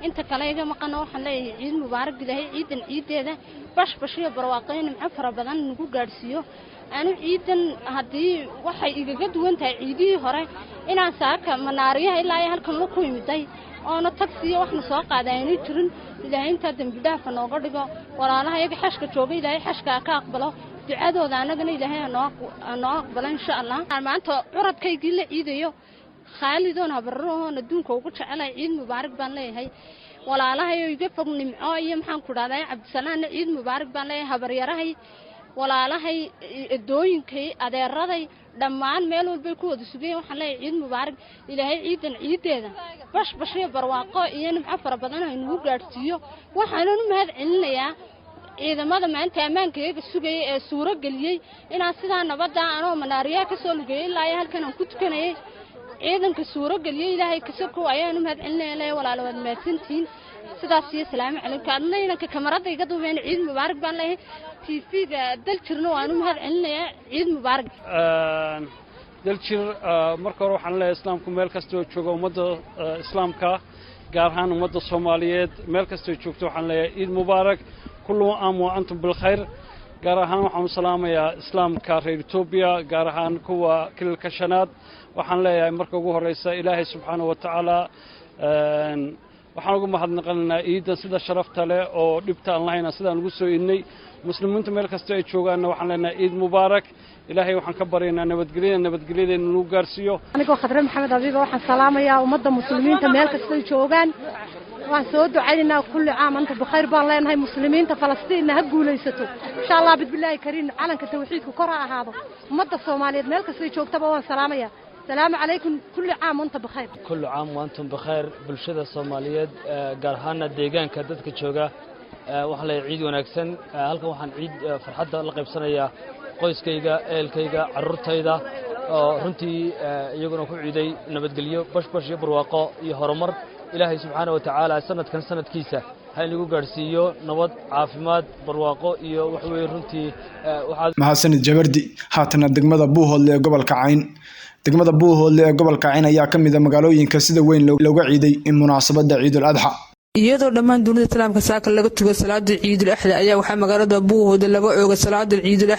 inta kale iga maqan waxaan leeyahay ciid mubaarak ilaahay ciidan ciideeda bash iyo barwaaqayn nimco fara badan nagu gaarsiiyo aanu ciidan hadii waxay igaga duwan tahay ciidii hore inaan saaka manaariyaha ilaa halkan la ku yimiday oona taksiyo waxna soo qaadayna jirin ilaahay inta dambi dhaaf nooga dhigo walaalaha iyaga xashka joogay ilaahay xashka ka aqbalo ducadooda anagana ilaahay noo aqbalo insha Allah maanta curadkaygii la ciidayo khaalidoon habarroon adduunka ugu jecelahay ciid mubaarak baan leeyahay walaalaha iyaga fog nimco iyo maxaan ku dhahday Cabdisalaan ciid mubaarak baan leeyahay habaryarahay walaalahay dooyinkay adeeraday dhammaan meel walba ku wada sugayeen waxaan leeyahay ciid mubaarak ilaahay ciidan ciideeda bash iyo barwaaqo iyo nimco fara badan ay nagu gaarsiiyo waxaan u mahad celinayaa ciidamada maanta ammaankeega sugay ee suuro galiyay inaan sidaa nabadda anoo manaariyaha ka soo lugeeyay ilaa halkan aan ku tukanayay ciidanka suuro geliyo ilaahay kasoo ayaanu mahad celinayna walaalawaad mahadsantiin sidaas iyo salaamu calaykum adnayna kamarada iga duubeen ciid mubaarak baan leeyahay TV-ga daljirna waanu mahad celinayaa ciid mubaarak daljir marka hore waxaan leeyahay islaamku meel kasta oo jooga ummadda islaamka gaar ahaan ummadda Soomaaliyeed meel kasta oo joogto waxaan leeyahay ciid mubaarak kullu aam wa antum bil khayr gaar ahaan waxaan salaamayaa islaamka reer Itoobiya gaar ahaan kuwa kilka shanaad waxaan leeyahay marka ugu horeysa ilaahay subxaanahu wa ta'ala waxaan ugu mahadnaqaynaa ciidan sida sharafta leh oo dhibta aan lahayna sidaan ugu soo idnay muslimiinta meel kasta ay joogaanna waxaan leenahay ciid mubaarak ilaahay waxaan ka baryaynaa nabadgelyada inuu gaarsiiyo anigoo khadre maxamed abiga waxaan salaamayaa ummadda muslimiinta meel kasta ay joogaan waan soo ducaynaynaa kulli caam anta bixir baan leenahay muslimiinta Falastiin ha guulaysato insha Allah bidbillaahi kariin calanka tawxiidku kor ha ahaado ummadda Soomaaliyeed meel kasta ay joogtaba waan salaamayaa السلام عليكم كل عام وانتم بخير كل عام وانتم بخير بالشدة الصوماليات قارهانا ديغان كددك جوغا waxaan leeyahay ciid wanaagsan halkan waxaan ciid farxadda la qaybsanayaa qoyskayga eelkayga carruurtayda oo runtii iyaguna ku ciiday nabadgelyo bashbash iyo barwaaqo iyo horumar ilaahay subxaanahu wa ta'aala sanadkan sanadkiisa ha inagu gaarsiiyo nabad caafimaad barwaaqo iyo wax weeye runtii mahadsanid jabardi haatana degmada Buuhoodle ee gobolka Cayn degmada Buuhoodle ee gobolka Cayn ayaa ka mid ah magaalooyinka sida weyn looga ciiday in munaasabada Ciidul Adha iyadoo dhammaan dunida islaamka saaka laga tugo salaada ciidul ahda ayaa waxa magaalada Buuhoodle laga ooga salaada ciidul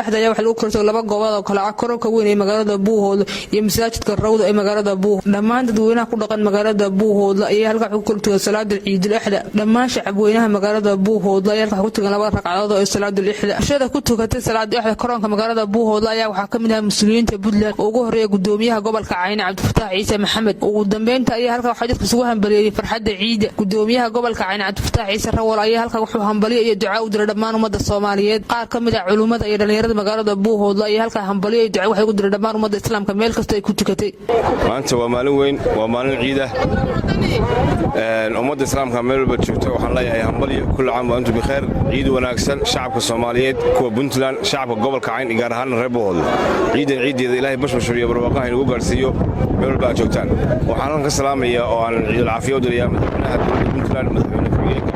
ahda ayaa waxa lagu korto laba goobood oo kala ah koronka weyn ee magaalada Buuhoodle iyo masaajidka Rawda ee magaalada Buuhoodle dhammaan dadweynaha ku dhaqan magaalada Buuhoodle ayaa halka ku korto salaada ciidul ahda dhammaan shacabweynaha magaalada Buuhoodle ayaa halka ku tugan laba ragcadood oo salaada ahda shada ku tugatay salaada ahda koronka magaalada Buuhoodle ayaa waxa kamid ah muslimiinta Puntland ugu horeeyay gudoomiyaha gobolka Cayn Cabdifataax Ciise Maxamed ugu dambeynta ayaa halka waxa dadku isugu hambalyeeyay farxad ciid gudoomiyaha gobolka Cayn Cabdifataax Ciise Rawal ayaa halka wuxuu hambaliyo iyo ducaa u diray dhammaan ummadda Soomaaliyeed qaar kamid ah culimada iyo dhalinyarada magaalada Buuhoodle ayaa halka hambaliyo iyo ducaa waxay u diray dhammaan ummadda islaamka meel kasta ay ku tukatay maanta waa maalin weyn waa maalin ciid ah ummadda islaamka meel walba joogto waxaan leeyahay hambaliyo kullu caam wa antum bikhair ciid wanaagsan shacabka Soomaaliyeed kuwa Puntland shacabka gobolka Cayn gaar ahaan reer Buuhoodle ciideeda ilaahay bashbashir iyo barwaaqo inagu gaarsiiyo meel walba joogtaan waxaan ka salaamayaa oo aan ciidul caafiyo u dirayaa Puntland madaxweyne ku-xigeenka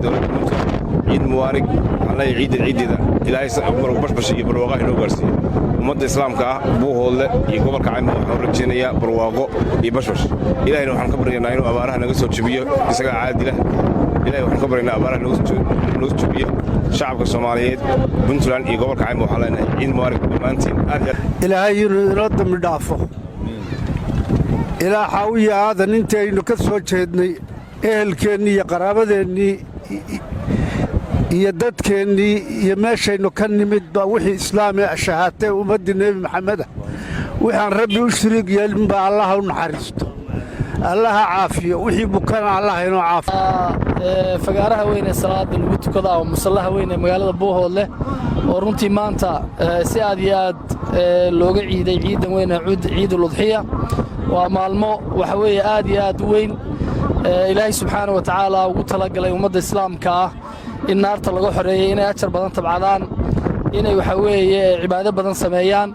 dowladda Puntland ciid mubaarak Allah ciideeda ilaahay bashbash iyo barwaaqo inagu gaarsiiyo ummadda islaamka ah Buuhoodle iyo gobolka Cayn waxaan rajaynayaa barwaaqo iyo bashbash ilaahayna waxaan ka baryaynaa inuu abaaraha naga soo jabiyo isaga caadi leh ilaahay waxaan ka baryaynaa abaaraha naga soo jabiyo shacabka Soomaaliyeed Puntland iyo gobolka Cayn waxaan leenahay ciid mubaarak dhammaantiin ilaahay inoo dambi dhaafo ilaa xawiya aadan intaynu ka soo jeednay ehelkeennii iyo qaraabadeennii iyo dadkeennii iyo meeshaynu ka nimid baa wixii islaami shahaatay ummaddii nebi maxameda waxaan rabbi u shiriig yeelin baa allaha u naxariisto allaha caafiyo wixii bukana allaha inoo caafiyo fagaaraha weyn ee salaada lagu tukada oo musallaha weyn ee magaalada Buuhoodle oo runtii maanta si aad iyo aad looga ciiday ciidan weyn ee ciidul udhiya waa maalmo waxa weeye aad iyo aad weyn ilaahay subxaanahu wa ta'aala ugu talagalay ummadda islaamka ah in naarta laga xoreeyay inay ajar badan tabcadaan inay waxa weeye cibaado badan sameeyaan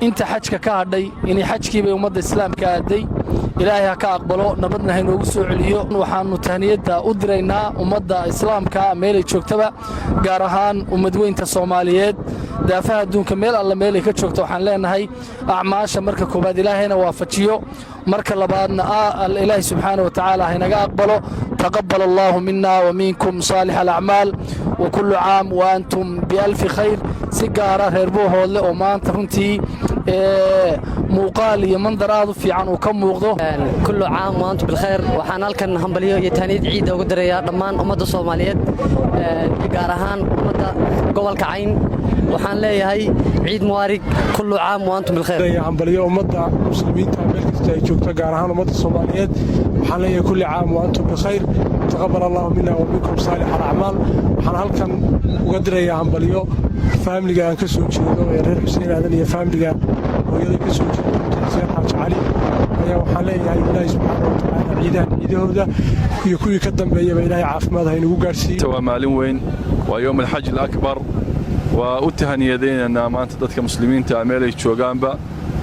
inta xajka ka hadhay inay xajkii bay ummadda islaamka aaday ilaahay ha ka aqbalo nabadna ha inoogu soo celiyo waxaanu tahniyada u diraynaa ummadda islaamka meel ay joogtaba gaar ahaan ummadweynta Soomaaliyeed daafaha adduunka meel alla meel ay ka joogto waxaan leenahay acmaasha marka koobaad ilaahayna waafajiyo marka labaadna ilaahay subxaanahu wa ta'aala ha inaga aqbalo taqabbal Allahu minna wa minkum salih al-a'mal wa kullu aam wa antum bi alf khair si gaara reer Buuhoodle oo maanta runtii muuqaal iyo mandar aad u fiican uu ka muuqdo kullu caam wa antum bil khayr waxaan halkan hambaliyo iyo taaniid ciid ugu direeyaa dhammaan ummadda Soomaaliyeed gaar ahaan ummadda gobolka Cayn waxaan leeyahay ciid mubaarak kullu caam wa antum bil khayr hambaliyo ummadda muslimiinta meel kasta ay joogto gaar ahaan ummadda Soomaaliyeed waxaan leeyahay kullu caam wa antum bil khayr taqabbal Allahu minna wa minkum salih al-a'mal waxaan halkan uga direeyaa hambaliyo family aan ka soo jeedo ee reer Xuseen Aadan iyo family hooyada ka soo jeedo Xuseen Xaaji Cali ayaa waxaan leeyahay ilaahay subxaanahu wa ta'aala ciidahooda iyo kuwii ka dambeeyay ilaahay caafimaad ha inagu gaarsiiyo waa maalin weyn waa yawm al-hajj al-akbar waa u tahaniyadeenna maanta dadka muslimiinta meel ay joogaanba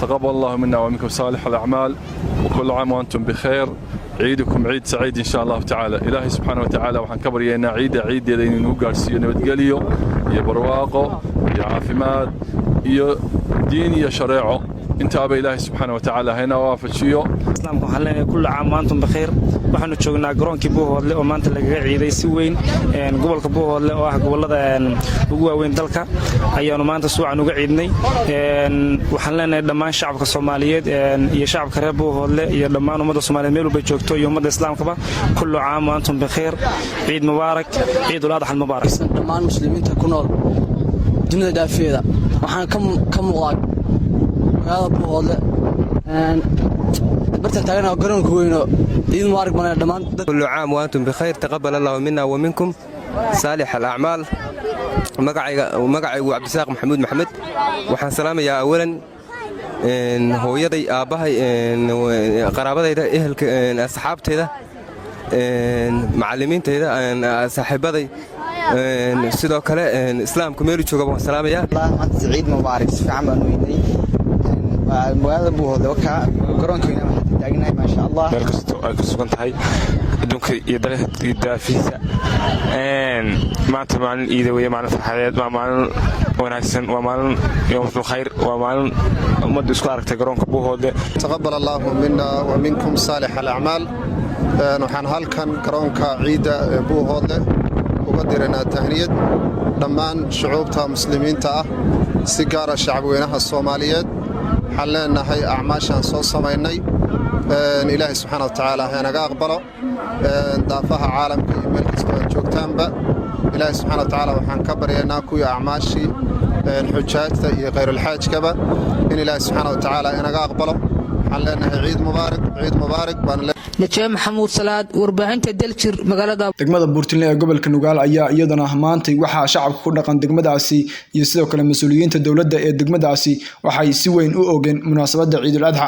تقبل الله منا ومنكم صالح الأعمال وكل عام وأنتم بخير. عيدكم عيد سعيد إن شاء الله تعالى. إلهي سبحانه وتعالى وحن كبر ينا عيد يدين نوغارسيو نبتقليو يا برواقو يا عافماد يا دين يا شريعه انت أبا إلهي سبحانه وتعالى هنا وافجيو. islaamku waxaan leenahay kullu caam wa antum bikhair. waxaanu joognaa garoonkii Buuhoodle oo maanta laga ciiday si weyn gobolka Buuhoodle oo ah gobolada ugu waaweyn dalka ayaanu maanta suucan uga ciidnay. waxaan leenahay dhammaan shacabka Soomaaliyeed iyo shacabka reer Buuhoodle iyo dhammaan ummadda Soomaaliyeed meel walba joogto iyo ummadda islaamkaba kullu caam wa antum bikhair. ciid mubaarak, ciidul adha mubaarak. dhammaan muslimiinta ku nool dunida dhaafeeda waxaan ka muuqdaa magaalada Buuhoodle برتن تاجنا قرن كوينو عيد مبارك بنا دمان. كل عام وأنتم بخير. تقبل الله منا ومنكم صالح الأعمال. مقعي وعبد الساق محمود محمد وحن سلام يا أولا هو يدي أباهي قرابتي أهل أصحاب تيدا معلمين تيدا صاحبتي سيدو كلا إسلام كميرو شوكا سلام يا. الله عيد مبارك في عام ويني magaalada Buuhoodle ka garoonkeena waxaa taagnahay ma sha Allah meel kasto ay ku sugan tahay adduunka iyo daafiisa maanta maalin ciid weeye maalin farxadeed maalin wanaagsan waa maalin yawmul khayr waa maalin ummaddu isku aragtay garoonka Buuhoodle. taqabbal Allahu minna wa minkum salih al-a'mal. waxaan halkan garoonka ciida Buuhoodle uga diranaa tahniyad dhammaan shucuubta muslimiinta ah si gaar ah shacabweynaha Soomaaliyeed. حلنا هاي أعماشان صوص سميني إلهي سبحانه وتعالى هنا أقبله ضافها عالم كيمل كستوان جوكتانبا إلهي سبحانه وتعالى وحن كبر يناكو يا أعماشي الحجاج غير الحاج كبا إن إلهي سبحانه وتعالى هنا أقبله حلنا هاي عيد مبارك عيد مبارك نجاة محمود صلاad warbaahinta Daljir magaalada degmada Buurtile ee gobolka Nugaal ayaa iyadana maantay waxa shacabka ku dhaqan degmadaasi iyo sidoo kale mas'uuliyiinta dawladda ee degmadaasi waxay si weyn u oogeen munaasabada Ciidul Adha.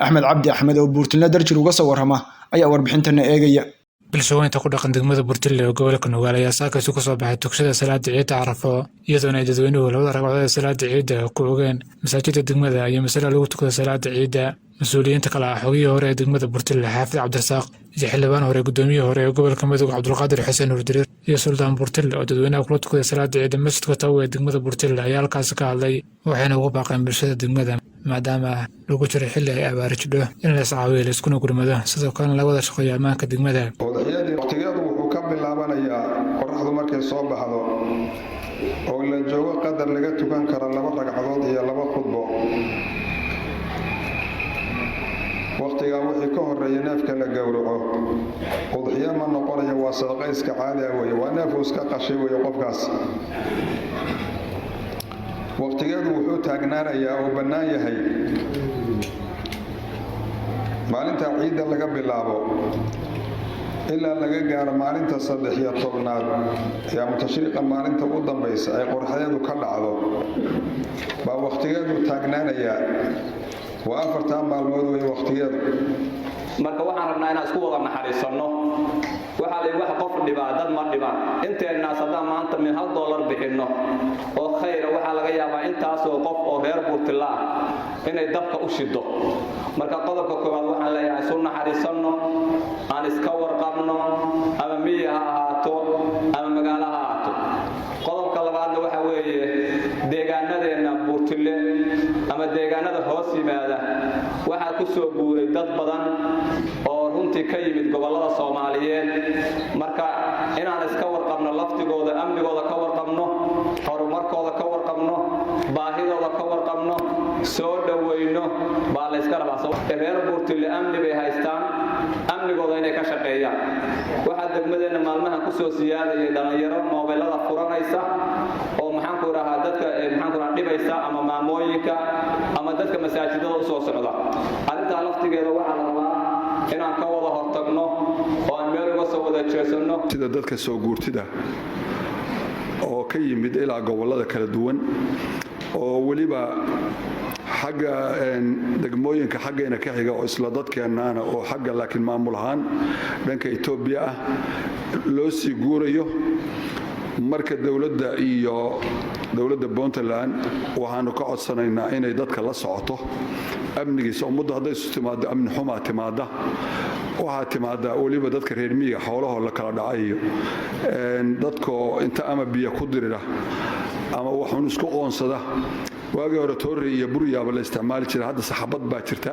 Axmed Cabdi Axmed oo Buurtile Daljir uga soo warrama ayaa warbixintana eegaya. بالشوين تقول لك دقمة برتلة وقولك إنه قال يا ساكا سوق صباح تكشد صلاة عيد عرفة يدون يدوينه ولا رجع صلاة عيد كوجين مساجد الدقمة هي مسألة لو تكون صلاة عيد مسؤولين تقلع حويه ورا دقمة برتلة حافظ عبد الرزاق يحلبان ورا قدوميه ورا قبل كم ذوق عبد القادر حسين ودرير يا سلطان برتلة ودوينه وكل تكون صلاة عيد مسجد كتوه دقمة برتلة يا الكاسك علي وحين هو باقي بالشدة دقمة maadaama lagu jiro xilli ay abaar jidho in la iscaawiyo la iskuna gurmado sidoo kale la wada shaqeeyo ammaanka degmada. waqtigeedu wuxuu ka bilaabanayaa qorraxdu markay soo baxdo oo la joogo qadar laga tukan karo 2 ragcadood iyo 2 khudbo. waqtiga wixii ka horeeya neefka la gowraco udxiya ma noqonayo waa sadaqa iska caadi ah weeye waa neef iska qashay weeye qofkaas. waqtigeedu wuxuu taagnaanayaa oo bannaan yahay maalinta ciidda laga bilaabo ilaa laga gaaro maalinta 13aad yaa tashriiqa maalinta ugu dambaysa ay qorraxdeedu ka dhacdo baa waqtigeedu taagnaanayaa waa 4 maalmood way waqtigeedu. marka waxaan rabnaa inaan isku wada naxariisanno waxa la wax qof dhibaatad ma dhibaan inteena sadaan maanta min $1 bixinno oo khayr waxa laga yaabaa intaas oo qof oo reer Buurtile inay dabka u shido. marka qodobka koowaad waxaan leeyahay soo naxariisanno aan iska warqabno ama miyaha ahaato ama magaalaha ahaato. qodobka labaadna waxa weeye deegaanadeena Buurtile ama deegaanada hoos yimaada waxa ku soo guuray dad badan oo runtii ka yimid gobolada Soomaaliyeed. marka inaan iska warqabno laftigooda amnigooda ka warqabno horumarkooda ka warqabno baahidooda ka warqabno soo dhaweyno baa la iska rabaa. reer Buurtile amni bay haystaan amnigooda inay ka shaqeeyaan. waxa degmadeena maalmaha ku soo siyaadayay dhalinyaro mobilada furanaysa oo maxaan ku rahaa dadka maxaan ku rahaa dhibaysa ama maamooyinka ama dadka masaajidada u soo socda. arinta laftigeeda waxa la rabaa inaan ka wada hortagno oo aan meel uga soo wada jeesano sida dadka soo guurtida oo ka yimid ilaa gobolada kala duwan oo waliba xagga degmooyinka xaggeena ka xiga oo isla dadkeennaana oo xagga laakiin maamul ahaan dhanka Itoobiya ah loo sii guurayo marka dowladda iyo dowladda Puntland waxaanu ka codsanaynaa inay dadka la socoto amnigiisa ummadda hadday isu timaado amni xumaa timaada waxaa timaada waliba dadka reer miyiga xoolahooda la kala dhacayo dadkoo inta ama biyo ku dirira ama waxun isku qoonsada waagii hore toorre iyo buryaaba la isticmaali jiray hadda saxabad baa jirta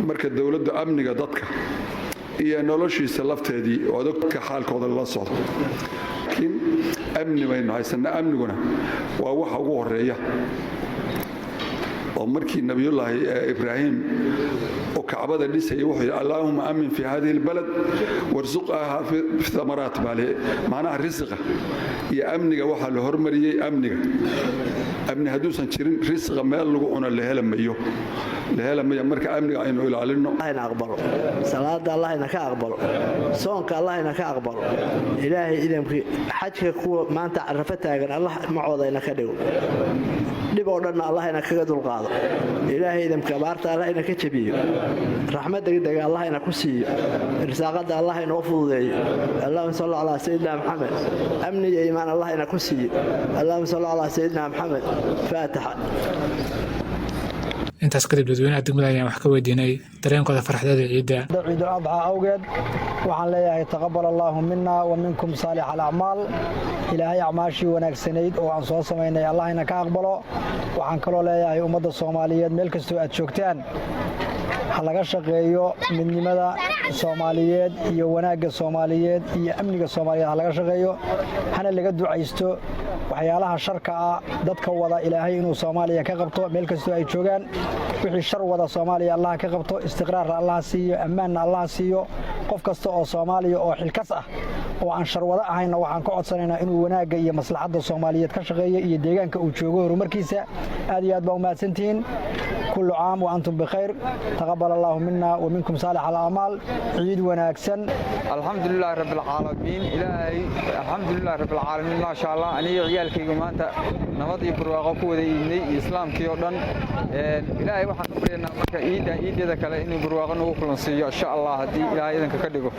marka dowladda amniga dadka iyo noloshiisa lafteedii oo dadka xaalkooda la socdo laakiin amni baynu haysanaa amniguna waa waxa ugu horeeya oo markii nabiyullaahi ibraahim oo kacbada dhisay wuxuu yidhi allaahumma amin fi hadihi albalad warzuqaha fi thamaraat bale macnaha risqa iyo amniga waxaa la hormariyey amni hadduusan jirin risqa meel lagu cuno la helamayo marka amniga aynu ilaalino allahna aqbalo salaada allahna ka aqbalo soonka allahna ka aqbalo ilaahay idamkii xajka kuwa maanta arafa taagan allah macoodayna ka dhigo dhib oo dhan allahna kaga dulqaado ilaahay idamka baarta allahna ka jabiyo raxmad degdeg allahna ku siiyo irsaaqada allahna u fududeeyo allahumma salli ala sayyidina muhammad amni iyo iimaan allahna ku siiyo allahumma salli ala sayyidina muhammad faatiha intaas kadib dadweynaha degmada ayaan wax ka weydiinay dareenkooda farxadeeda ciidda ciidul adha awgeed waxaan leeyahay taqabbal Allahu minna wa minkum salih al-a'mal ilaahay acmaashii wanaagsanayd oo aan soo sameynay allahna ka aqbalo waxaan kaloo leeyahay ummadda Soomaaliyeed meel kasta aad joogtaan laga shaqeeyo midnimada Soomaaliyeed iyo wanaagga Soomaaliyeed iyo amniga Soomaaliyeed laga shaqeeyo hana laga ducaysto waxyaalaha sharka ah dadka wada ilaahay inuu Soomaaliya ka qabto meel kasta ay joogaan wixii shar wada Soomaaliya Allah ka qabto istiqraar Allah siiyo ammaan Allah siiyo qof kasta oo Soomaaliya oo xilkas ah oo aan shar wada ahayn waxaan ka codsanaynaa inuu wanaagga iyo maslaxadda Soomaaliyeed ka shaqeeyo iyo deegaanka uu joogo horumarkiisa aad iyo aad baa u mahadsantihiin kullu caam wa antum bikhair taqabbal الله منا ومنكم صالح الأعمال عيد وناكسن الحمد لله رب العالمين إلهي الحمد لله رب العالمين ما شاء الله أنا عيالك جماعة نمضي برواقة كودي إسلام كيردن إلهي واحد قبلنا مرك عيد إذا كلا إني برواقة نوخلصية إن شاء الله هدي إلهي إذا ككدقو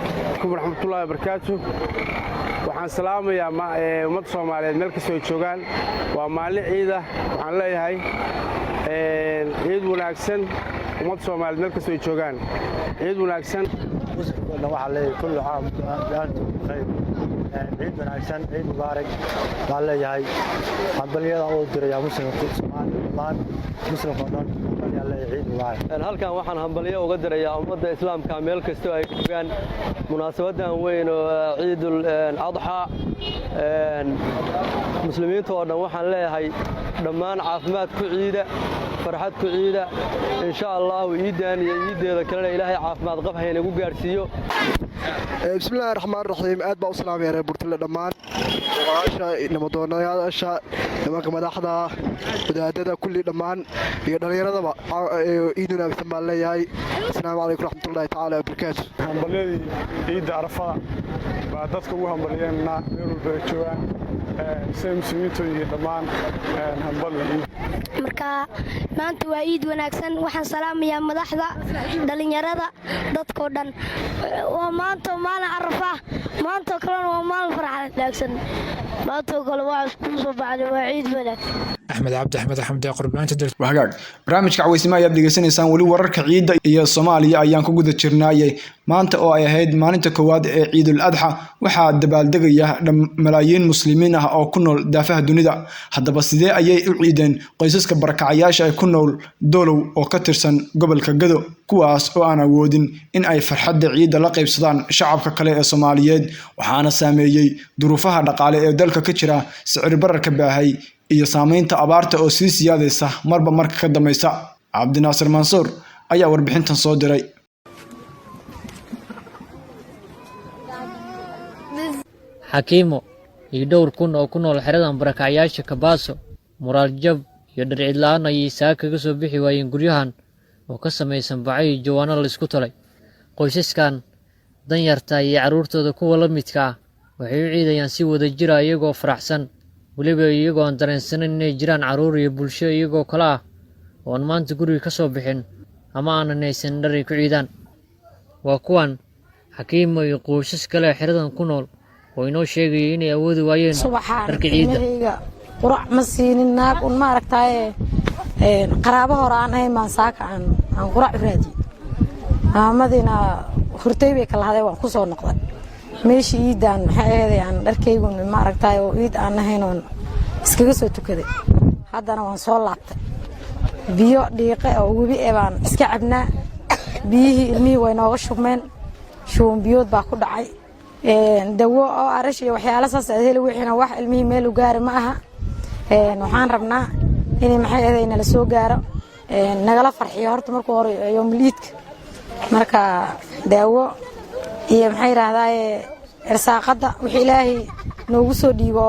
ورحمة الله وبركاته waxaan salaamayaa ummadda Soomaaliyeed meel kasta ay joogaan waa maalin ciida waxaan leeyahay ciid wanaagsan ummadda Soomaaliyeed meel kasta ay joogaan ciid wanaagsan waxaan leeyahay kullu caam antum bikhair ciid wanaagsan ciid mubaarak waxaan leeyahay hambaliyada oo diraya muslimka Soomaaliyeed muslimka dhan ayaa leeyahay ciid mubaarak halkan waxaan hambaliyo uga dirayaa ummadda islaamka meel kasta ay joogaan munaasabadan weyn oo ciidul adha muslimiinta oo dhan waxaan leeyahay dhammaan caafimaad ku ciida farxad ku ciida insha Allah ciidan iyo ciideeda kale ilaahay caafimaad qab hayna ugu gaarsiiyo bismillaahir rahmaanir rahiim aad baa u salaamay reer Burtile dhammaan walaasha namadoonayaasha nimanka madaxda wadaadada kulli dhammaan iyo dhalinyaradaba ciid wanaagsan baan leeyahay assalaamu calaykum raxmatullaahi tacaala wa barakaatuh hambaliyadii ciidda arafada baa dadka ugu hambaliyeenna meel walba joogaan sida muslimiintu iyo dhammaan marka maanta waa ciid wanaagsan waxaan salaamayaa madaxda dhalinyarada dadkoo dhan waa maanta maalin arafa maanta kalena waa maalin farxad wanaagsan maanta kale waa isku soo baxday waa ciid wanaagsan axmed axmed qurbaanta wahagaag barnaamijka caweysima ayaad dhegeysanaysaan weli wararka ciidda iyo Soomaaliya ayaan ku guda jirnaayay maanta oo ay ahayd maalinta koowaad ee ciidul adha waxaa dabaaldegaya malaayiin muslimiin ah oo ku nool daafaha dunida haddaba sidee ayay u ciideen qoysaska barakacayaasha ay ku nool Doolow oo ka tirsan gobolka Gado kuwaas oo aan awoodin in ay farxadda ciidda la qaybsadaan shacabka kale ee Soomaaliyeed waxaana saameeyay duruufaha dhaqaale ee dalka ka jira sicir bararka baahay iyo saameynta abaarta oo sii siyaadaysa marba marka ka dambaysa Cabdinaasir Mansuur ayaa warbixintan soo diray xakiimo iyo dhowr kun oo ku nool xeradan barakacayaasha Kabaaso muraal jab iyo dhircid la'aan ayay saa kaga soo bixi waayeen guryahan oo ka samaysan bacay jawaano la isku talay qoysaskan danyarta iyo caruurtooda kuwa la midka ah waxay u ciidayaan si wada jir ah iyagoo faraxsan waliba iyagoo aan dareensanin inay jiraan caruur iyo bulsho iyagoo kala ah oo aan maanta guriga ka soo bixin ama aanan haysan dhar ay ku ciidaan waa kuwan xakiimo iyo qoysas kale xeradan ku nool oo inoo sheegayay inay awoodi waayeen dharka ciidda. qurac ma siinin naag un maaragtay qaraabo hore aan ahayn maan saaka aan qurac u raadiyay maamadina hurtay bay kala haday waan ku soo noqday meeshii iidaan maxay ahayd aan dharkaygu maaragtay oo iid aan ahayn oo iskaga soo tukaday haddana waan soo laabtay biyo dhiiqe oo webi baan iska cabnaa biyihii ilmihii way nooga shubmeen shuban biyood baa ku dhacay dawo oo arash iyo waxyaalo saas ah heli wixina wax ilmihii meel u gaari ma aha waxaan rabnaa in maxay ahayd la soo gaaro nagala farxiyo horta markuu hore yoom liidka marka dawo iyo maxay raahday irsaaqada wixii ilaahay noogu soo dhiibo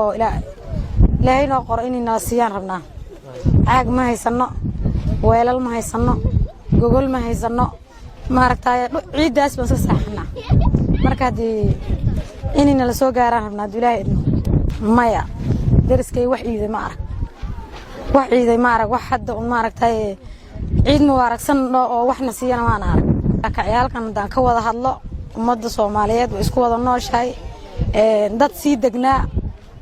ilaahay noo qoro in naasiyaan rabnaa caag ma haysano weelal ma haysano gogol ma haysano maaragtay ciidaas baan soo saaxnaa marka hadii inina la soo gaaraan rabnaa ilaahay maya dariskay wax ciiday ma arag wax ciiday ma arag wax hadda maaragtay ciid ma waragsan oo waxna siiyana ma arag ka ciyaalkan hadaan ka wada hadlo ummadda Soomaaliyeed way isku wada nooshahay dad sii degnaa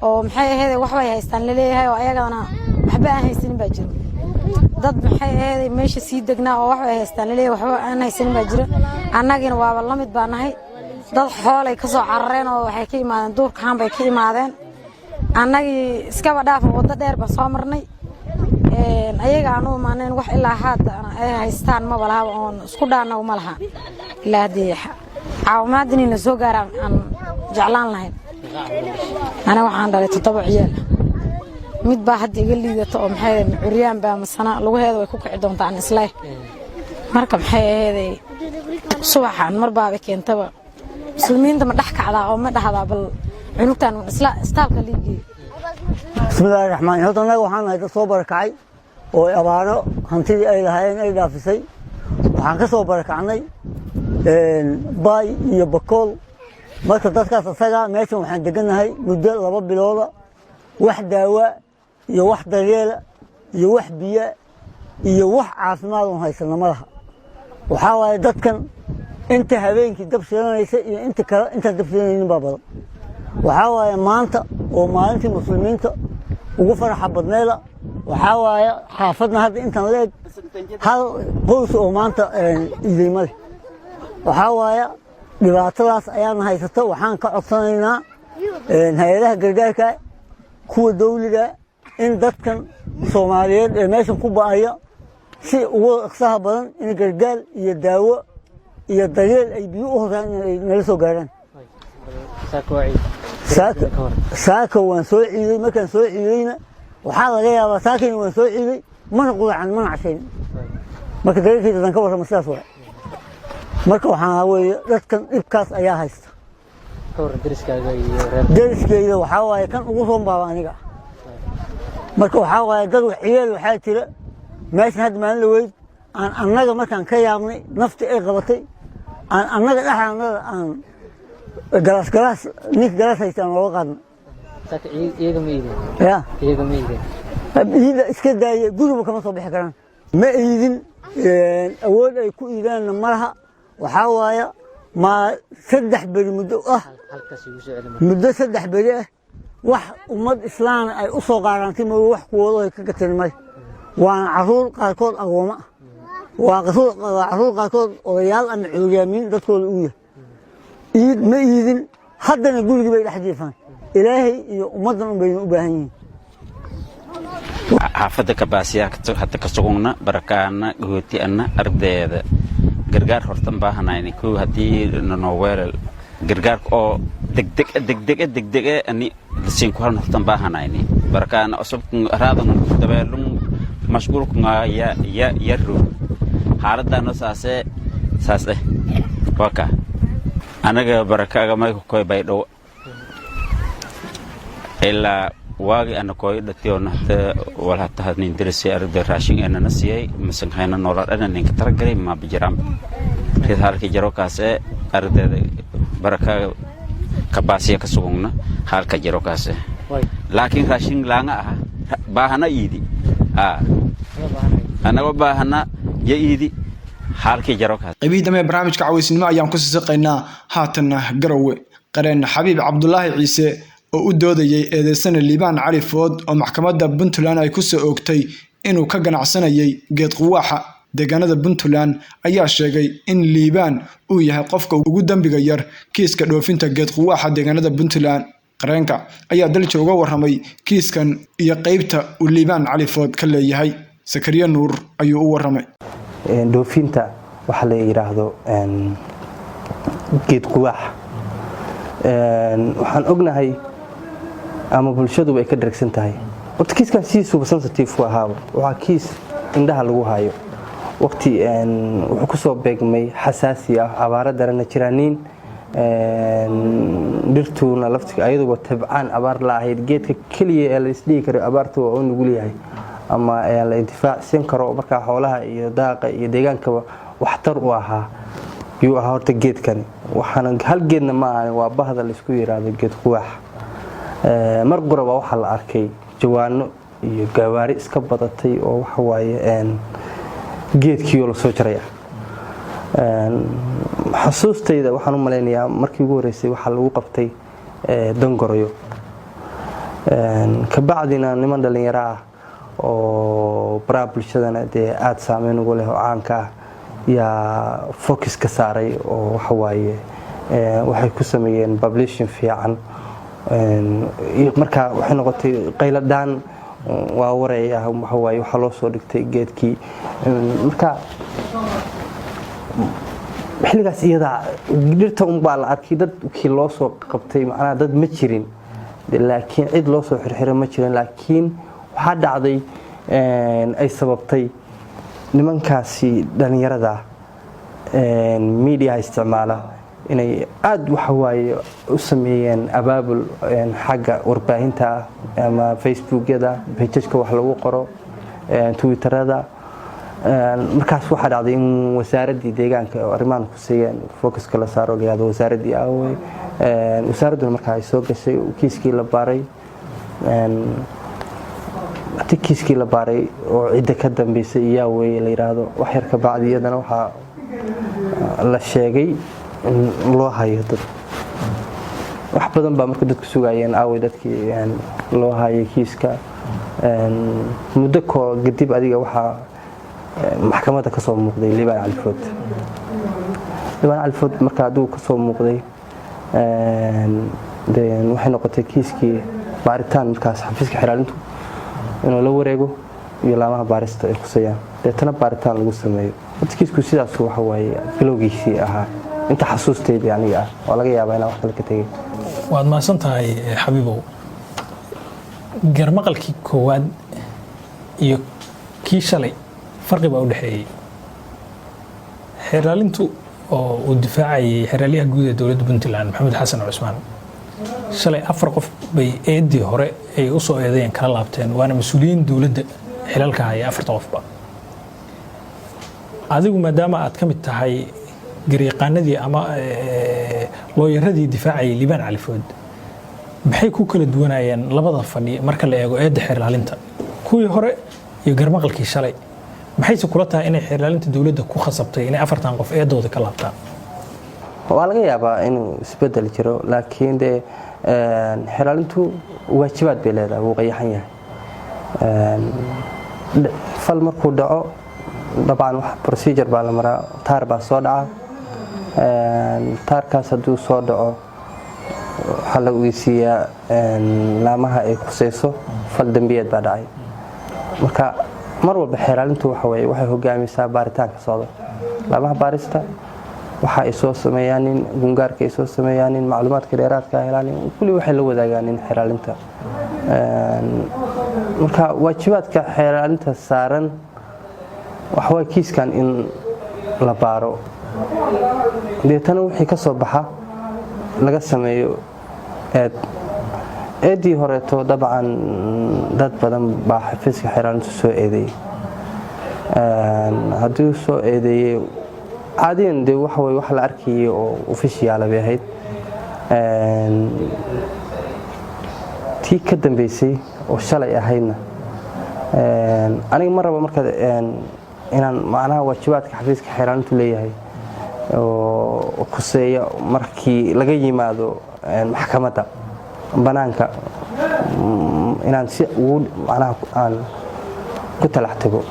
oo maxay ahayd wax way haystaan leeyahay oo ayagana waxba aan haysan baa jiro dad maxay ahayd meesha sii degnaa oo wax way haystaan leeyahay waxba aan haysan baa jiro annagina waaba la mid baa nahay dad xoolay ka soo carareen oo waxay ka imaadeen duurkaan bay ka imaadeen annagii iskaba dhaaf wada dheer ba soo marnay ayaga aanu maaneen wax ilaa hadda ay haystaan ma balaha oo isku dhaana uma laha ilaa hadii caawimaad in la soo gaaraan aan jeclaan lahayn ana waxaan dhalay 7 ciyaal mid baa hadda iga liidato oo maxay curiyaan baa masana lagu heedo way ku kici doontaan islay marka maxay ahayd subaxan mar baa keentaba muslimiinta ma dhax kacdaa oo ma dhaxdaa bal cunugtan isla istaalka liigi bismillaahi raxmaani raxiim hadda waxaan ahay soo barakacay oo abaaro hantidii ay lahaayeen ay dhaafisay waxaan ka soo barakacnay baay iyo bakool marka dadkaas asaga meeshan waxaan deganahay muddo 2 bilooda wax daawa iyo wax daryeel iyo wax biyo iyo wax caafimaad oo haysana malaha waxa waaye dadkan inta habeenkii dab shidanaysa iyo inta kale inta dab shidanaynin baa badan waxa waaye maanta oo maalintii muslimiinta ugu faraxa badneeda waxa waaye xaafadna hadda intan leeg hal qoys oo maanta idiimada waxa waaye dhibaatadaas ayaan haysato waxaan ka codsanaynaa hay'adaha gargaarka kuwa dawliga in dadkan Soomaaliyeed ee meeshan ku baaya si ugu iqsaha badan in gargaar iyo daawo iyo daryeel ay biyo u horaan inay nala soo gaaraan saaka waan soo ciiday markaan soo ciidayna waxaa laga yaabaa saakin waan soo ciiday mana qudacan mana cashayn marka dareerkeeda dan ka warrama sidaas waa marka waxaa weeye dadkan dhibkaas ayaa haysta dariskayda waxaa waaye kan ugu roon baaba aniga marka waxaa waaye dad ciyaal waxaa jira meeshan hadda maalin la weyd aan annaga markaan ka yaabnay nafti ay qabatay aan annaga dhaxaanada aan galaas ninka galaas haystaan looga qaadna iyaga ma iidin iida iska daaya guriba kama soo bixi karaan ma iidin awood ay ku iidaanna malaha waxaa waaye ma 3 beri muddo ah muddo 3 beri ah wax ummad islaam ay u soo qaarantay ma wax kuwoodo ay ka gateen may waana caruur qaarkood agooma waa caruur qaarkood odayaal ama cuuryaamiin dadkooda u yahay iid ma iidin haddana gurigii bay dhex jiifaan ilaahay iyo ummaddan un bayna u baahan yihiin xaafadda kabaasiya hadda ka sugugna barakaana gootiana ardayda gargaar hortan baahanayni koo haddii noo weelal gargaarka oo degdeg ani siin ku halna hortan baahanayni barakaana cusub raadan dabeelun mashquulka ya yarro xaaladana saas waka anaga barakaaga may ku koy baydhow ilaa waagi ana koy dhatiyo nahta wala tahadnin dirsi arday raashin ana nasiyay misan hayna nolol ana ninka targalay ma bijiraan rid halkii jaro kaase ardayda barakaaga kabaasiya ka sugugna halka jaro kaase laakiin raashin laanga ah baahana iidi anaga baahana ya iidi halkii jaro kaase qaybidama barnaamijka caawinimo ayaan ku sii shaqeynaa haatan Garowe qareen Xabiib Cabdullaahi Ciise oo u doodayay eedeysana Liibaan Cali Food oo maxkamadda Puntland ay ku soo oogtay inuu ka ganacsanayay geed quwaaxa deegaanada Puntland ayaa sheegay in Liibaan uu yahay qofka ugu dambiga yar kiiska dhoofinta geed quwaaxa deegaanada Puntland. qareenka ayaa dalka uga waramay kiiskan iyo qaybta uu Liibaan Cali Food ka leeyahay. Sakariya Nuur ayuu u waramay. dhoofinta waxa la yiraahdo geed quwaax waxaan ognahay ama bulshadu ay ka dharagsan tahay waqti kiiskan si sensitive ku ahaa waxa kiis indhaha lagu hayo waqti wuxuu ku soo beegmay xasaasi ah abaara darana jiraniin dhirtuna laftiga ayaduba tabcaan abaar la ahayd geedka kaliya ee la isdhigi karo abaartu oo nugul yahay ama la intifaacsan karo marka xoolaha iyo daaqa iyo deegaanka waxtar u ahaa yuu ahaa horta geedkani waxaan hal geedna ma ahan waa bahda la isku yiraahdo geed quwaax mar quraba waxa la arkay jawaano iyo gawaari iska badatay oo waxa waaye geedkii la soo jaray xasuustayda waxaan u maleynayaa markii ugu horeysay waxa lagu qabtay dangoroyo ka bacdina niman dhalinyaro ah oo baraha bulshadana dee aad saameyn ugu leh oo caanka ah yaa focus ka saaray oo waxa waaye waxay ku sameeyeen publishing fiican marka waxay noqotay qayladaan waa waray ah waxa waaye waxa loo soo dhigtay geedkii marka xilligaas iyada dhirta baa la arkay dadkii loo soo qabtay macnaha dad ma jirin laakiin cid loo soo xirxiray ma jirin laakiin waxa dhacday ay sababtay nimankaasi dhalinyarada media isticmaala inay aad waxa waaye u sameeyeen abaabul xagga warbaahinta ama facebookyada page-ka wax lagu qoro twitterada markaas waxa dhacday in wasaaradii deegaanka oo arrimahan ku siiyeen focus kala saaro leeyahay wasaaradii away wasaaraduna markaa ay soo gashay kiiskii la baaray kiiskii la baaray oo cidda ka dambeysay iyaa weeye la yiraahdo wax yar ka bacdi iyadana waxa la sheegay in loo hayo dad wax badan baa marka dadku sugayeen away dadkii loo hayay kiiska muddo kadib adiga waxa maxkamadda ka soo muuqday Liibaan Cali Food. Liibaan Cali Food marka uu ka soo muuqday waxay noqotay kiiskii baaritaan markaas xafiiska xiraalintu inuu la wareego iyo laamaha baarista ay khusayaan deetana baaritaan lagu sameeyo kiisku sidaas waxa waaye bilowgiisii ahaa inta xasuusteedii aniga ah oo laga yaabaa inaan wax kale ka tagay. waad maasan tahay Xabiibow garmaqalkii koowaad iyo kii shalay farqi baa u dhaxeeyay xiraalintu oo uu difaacayay xiraaliyaha guud ee dowladda Puntland Maxamed Xasan Cusmaan shalay 4 qof bay eedii hore ay u soo eedeeyeen kala laabteen waana mas'uuliyiin dowladda xilalka haya 4 qofba adigu maadaama aad ka mid tahay gariiqaanadii ama looyaradii difaacayay Liibaan Cali Food maxay ku kala duwanayeen labada fadhi marka la eego eedda xiraalinta kuwii hore iyo garmaqalkii shalay maxay kula tahay inay xiraalinta dawladda ku khasabtay inay 4 qof eedooda ka laabtaan waa laga yaabaa inuu isbedel jiro laakiin de xiraalintu waajibaad bay leedahay uu qayaxan yahay fal markuu dhaco dabcan wax procedure baa la maraa taar baa soo dhaca taarkaas hadduu soo dhaco waxaa la ogeysiiyaa laamaha ay khusayso fal dambiyeed baa dhacay marka mar walba xiraalintu waxa weeye waxay hogaamisaa baaritaanka socda laamaha baarista waxa ay soo sameeyaan in gungaarka ay soo sameeyaan in macluumaadka dheeraadka ah helaan kulli waxay la wadaagaan in xiraalinta marka waajibaadka xiraalinta saaran waxa way kiiskan in la baaro deetana wixii ka soo baxa laga sameeyo eedii horeeto dabcan dad badan baa xafiiska xiraalintu soo eedeeyay haddii soo eedeeyay caadiyan dee waxa way wax la arkayay oo ofishiyaala bay ahayd tii ka dambeysay oo shalay ahaydna aniga ma rabo marka inaan macnaha waajibaadka xafiiska xiraalintu leeyahay oo khuseeya markii laga yimaado maxkamadda banaanka inaan si ugu macnaha aan ku talax tago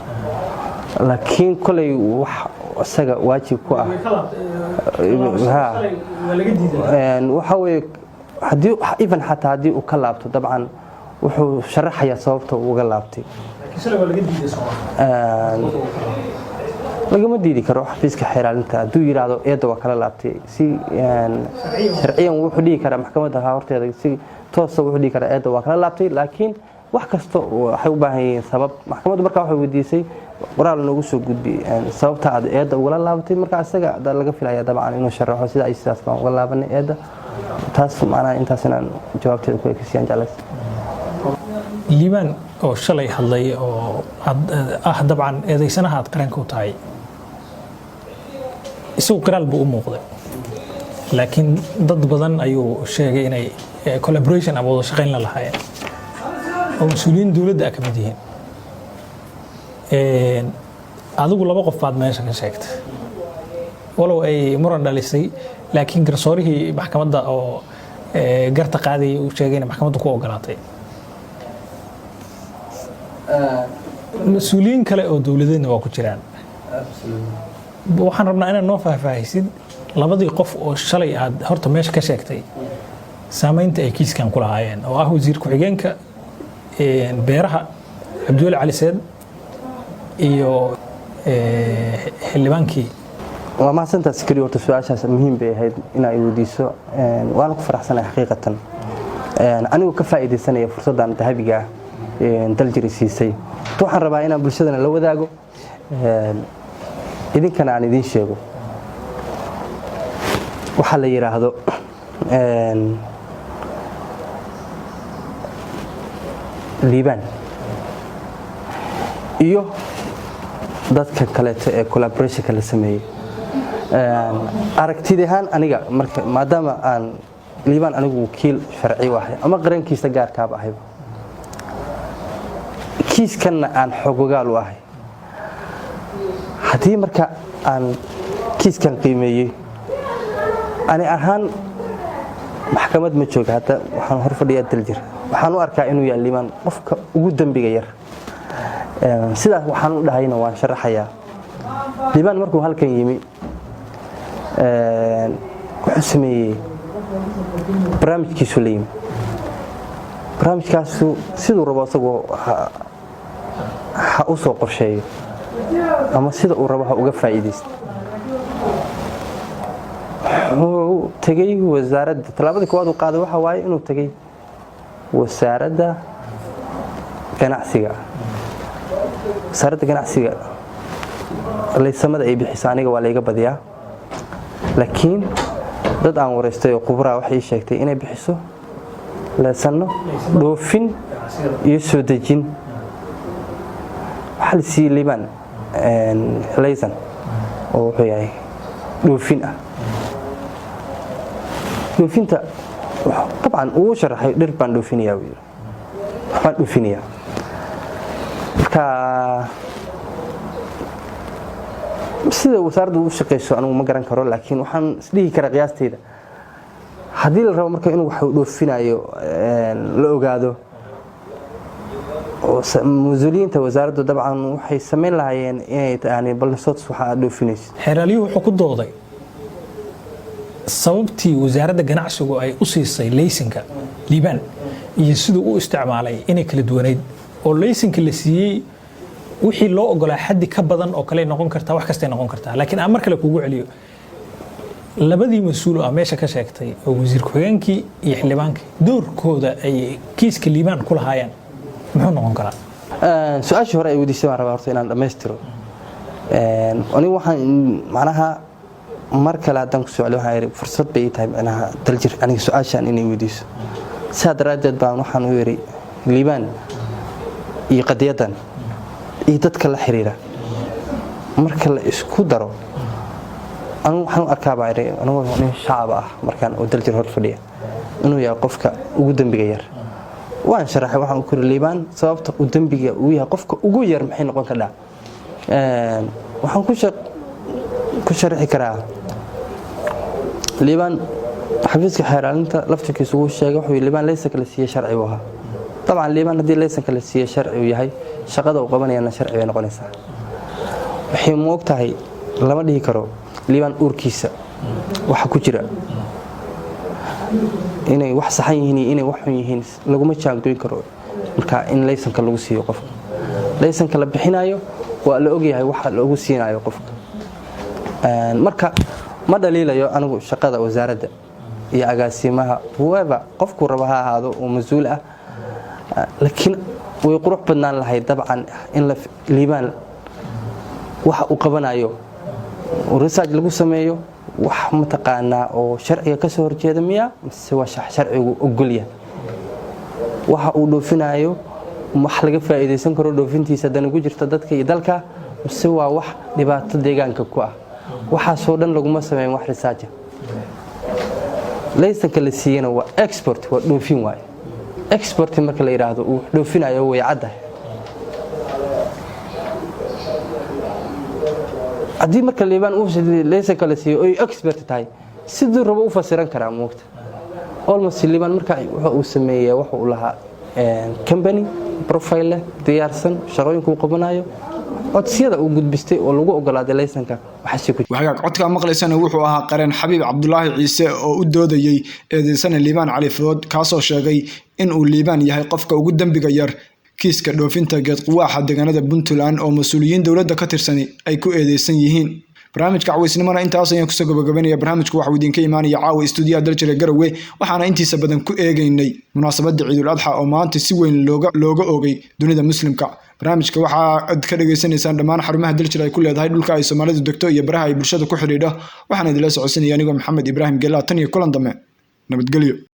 laakiin kolay wax isaga waajib ku ah waxa weeye haddii even xataa haddii uu ka laabto dabcan wuxuu sharaxayaa sababta uu uga laabtay lagama diidi karo xafiiska xeeraalinta hadduu yidhaahdo eedda waa kala laabtay si sharciyan wuxuu dhihi karaa maxkamadda horteeda si toosa wuxuu dhihi karaa eedda waa kala laabtay laakiin wax kasta waxay u baahan yihiin sabab maxkamaddu markaa waxay weydiisay qoraal noogu soo gudbi sababta aad eedda ugala laabatay markaa isaga laga filaya dabcan inuu sharaxo sida ay sidaas baan uga laabanay eedda taas macnaha intaas inaan jawaabteeda ku ekisiyaan jeclays liibaan oo shalay hadlay oo dabcan eedaysanaha aad qaranka u tahay isagu qiraal buu u muuqday laakiin dad badan ayuu sheegay inay collaboration ama wada shaqayn la lahaayeen oo mas-uuliyiin dowladda ka mid yihiin adigu laba qof baad meesha ka sheegtay walow ay muran dhalisay laakiin garsoorihii maxkamadda oo garta qaadayay uu sheegay inay maxkamaddu ku ogolaatay mas-uuliyiin kale oo dowladeedna waa ku jiraan waxaan rabnaa inaad noo faahfaahisid labadii qof oo shalay aad horta meesha ka sheegtay saamaynta ay kiiskan ku lahaayeen oo ah wasiir ku-xigeenka beeraha cabdiweli cali seed iyo xildhibaankii waa mahadsantaas sikari horta su-aashaas muhiim bay ahayd in ay weydiiso waana ku faraxsanahay xaqiiqatan anigoo ka faa'iidaysanaya fursaddan dahabiga ah daljiri siisay waxaan rabaa inaan bulshadana la wadaago idinkana aan idiin sheego waxaa la yidhaahdo liibaan iyo dadka kaleeto ee collaborationka la sameeyey aragtida ahaan aniga marka maadaama aan liibaan anigu wakiil sharci u ahay ama qarankiisa gaarkaaba ahayba kiiskanna aan xogogaal u ahay haddii marka aan kiiskan qiimeeyey ani ahaan maxkamad ma jooga hadda waxaan hor fadhiyaa daljir waxaan u arkaa inuu yahay liibaan qofka ugu dembiga yar sidaas waxaan u dhahayna waan sharaxayaa liibaan markuu halkan yimi wuxuu sameeyey barnaamijkiisu la yimi barnaamijkaasu siduu rabo isagoo ha u soo qorsheeyo ama sida uu rabo ha uga faa'iidaysto wuxuu tegey wasaaradda tallaabadii koowaad uu qaaday waxa waaye inuu tegey wasaaradda ganacsiga laysamada ay bixiso aniga waa layga badiyaa laakiin dad aan wareystay oo khubraa waxay sheegtay inay bixiso leesanno dhoofin iyo soo dejin waxaa la siiyey liibaan laysan oo wuxuu yahay dhoofin ah dhoofinta dabcan uu sharaxay dhir baan dhoofinayaa buu yidhi waxbaan dhoofinayaa marka sida wasaaradda u shaqayso anigu ma garan karo laakiin waxaan isdhihi karaa qiyaasteyda haddii la rabo marka inuu wax dhoofinayo la ogaado mas-uuliyiinta wasaaraddu dabcan waxay samayn lahaayeen inay tahaan balsots waxa aad dhoofinayso xeeraaliyuhu wuxuu ku dooday sababtii wasaaradda ganacsigu ay u siisay laysinka liibaan iyo siduu u isticmaalay inay kala duwanayd oo laysinka la siiyey wixii loo ogolaa xaddi ka badan oo kale noqon kartaa wax kastay noqon kartaa laakiin aan mar kale kugu celiyo labadii mas-uul ah meesha ka sheegtay oo wasiir ku-xigeenkii iyo xildhibaankii doorkooda ay kiiska liibaan ku lahaayeen muxuu noqon karaa su-aashii hore ay weydiisay baan rabaa horta inaan dhammaystiro anigu waxaan macnaha mar kale haddaan ku socdo waxaan yidhi fursad bay ii tahay macnaha daljir aniga su-aashaan inay weydiiso sidaa daraaddeed baan waxaan u yidhi liibaan iyo qadiyaddan iyo dadka la xiriira marka la isku daro anigu waxaan u arkaa baa yidhi anigoo nin shacaba ah markaan oo daljir hor fadhiya inuu yahay qofka ugu dembiga yar waan sharaxay waxaan u kuri liibaan sababta uu dembiga uu yahay qofka ugu yar maxay noqon kadhaa waxaan ku sharxi karaa liibaan xafiiska xeeraalinta laftirkiisu uu sheegay wuxuu liibaan laysanka la siiyay sharci uu ahaa طبعا liibaan haddii laysanka la siiyay sharci uu yahay shaqada uu qabanayana sharci bay noqonaysaa waxay moog tahay lama dhihi karo liibaan uurkiisa waxa ku jira inay wax saxan yihiin inay wax xun yihiin laguma jaangooyin karo marka in laysanka lagu siiyo qofka laysanka la bixinayo waa la ogyahay waxa lagu siinayo qofka marka ma dhaliilayo anigu shaqada wasaaradda iyo agaasimaha whoever qofku raba ha ahaado oo mas'uul ah laakiin way qurux badnaan lahayd dabcan in la liibaan waxa uu qabanayo research lagu sameeyo wax mataqaanaa oo sharciga ka soo horjeeda miya mise waa sharcigu ogol yahay waxa uu dhoofinayo wax laga faa'iideysan karo dhoofintiisa dan ugu jirta dadka iyo dalka mise waa wax dhibaato deegaanka ku ah waxaasoo dhan laguma sameyn wax research laysanka la siiyana waa export waa dhoofin waaye export marka la yiraahdo uu dhoofinayo way caddahay haddii marka liibaan uu laysanka la siiyo ay expert tahay sidoo rabo u fasiran karaa moogta almost liibaan marka uu sameeyay waxa uu lahaa company profile diyaarsan shaqooyinka uu qabanayo codsiyada uu gudbistay oo lagu ogolaaday laysanka waxaad codka maqlaysana wuxuu ahaa qareen Xabiib Cabdullaahi Ciise oo u doodayay eedeysana Liibaan Cali Food kaasoo sheegay in uu Liibaan yahay qofka ugu dambiga yar kiiska dhoofinta geed quwaaxa deegaanada Puntland oo mas'uuliyiin dawladda ka tirsan ay ku eedeysan yihiin barnaamijka cawisnimada intaas ayaan ku soo gabagabeynaya barnaamijku waxa uu idinka imaanaya caawa stuudiyaha Daljire Garowe waxaana intiisa badan ku eegaynay munaasabada Ciidul Adha oo maanta si weyn looga oogay dunida muslimka barnaamijka waxa aad ka dhageysanaysaan dhammaan xarumaha Daljire ay ku leedahay dhulka ay Soomaalidu degto iyo baraha ay bulshada ku xiriidho waxaana idin la socodsiinaya aniga Maxamed Ibraahim Gela tan iyo kulan dambe nabadgelyo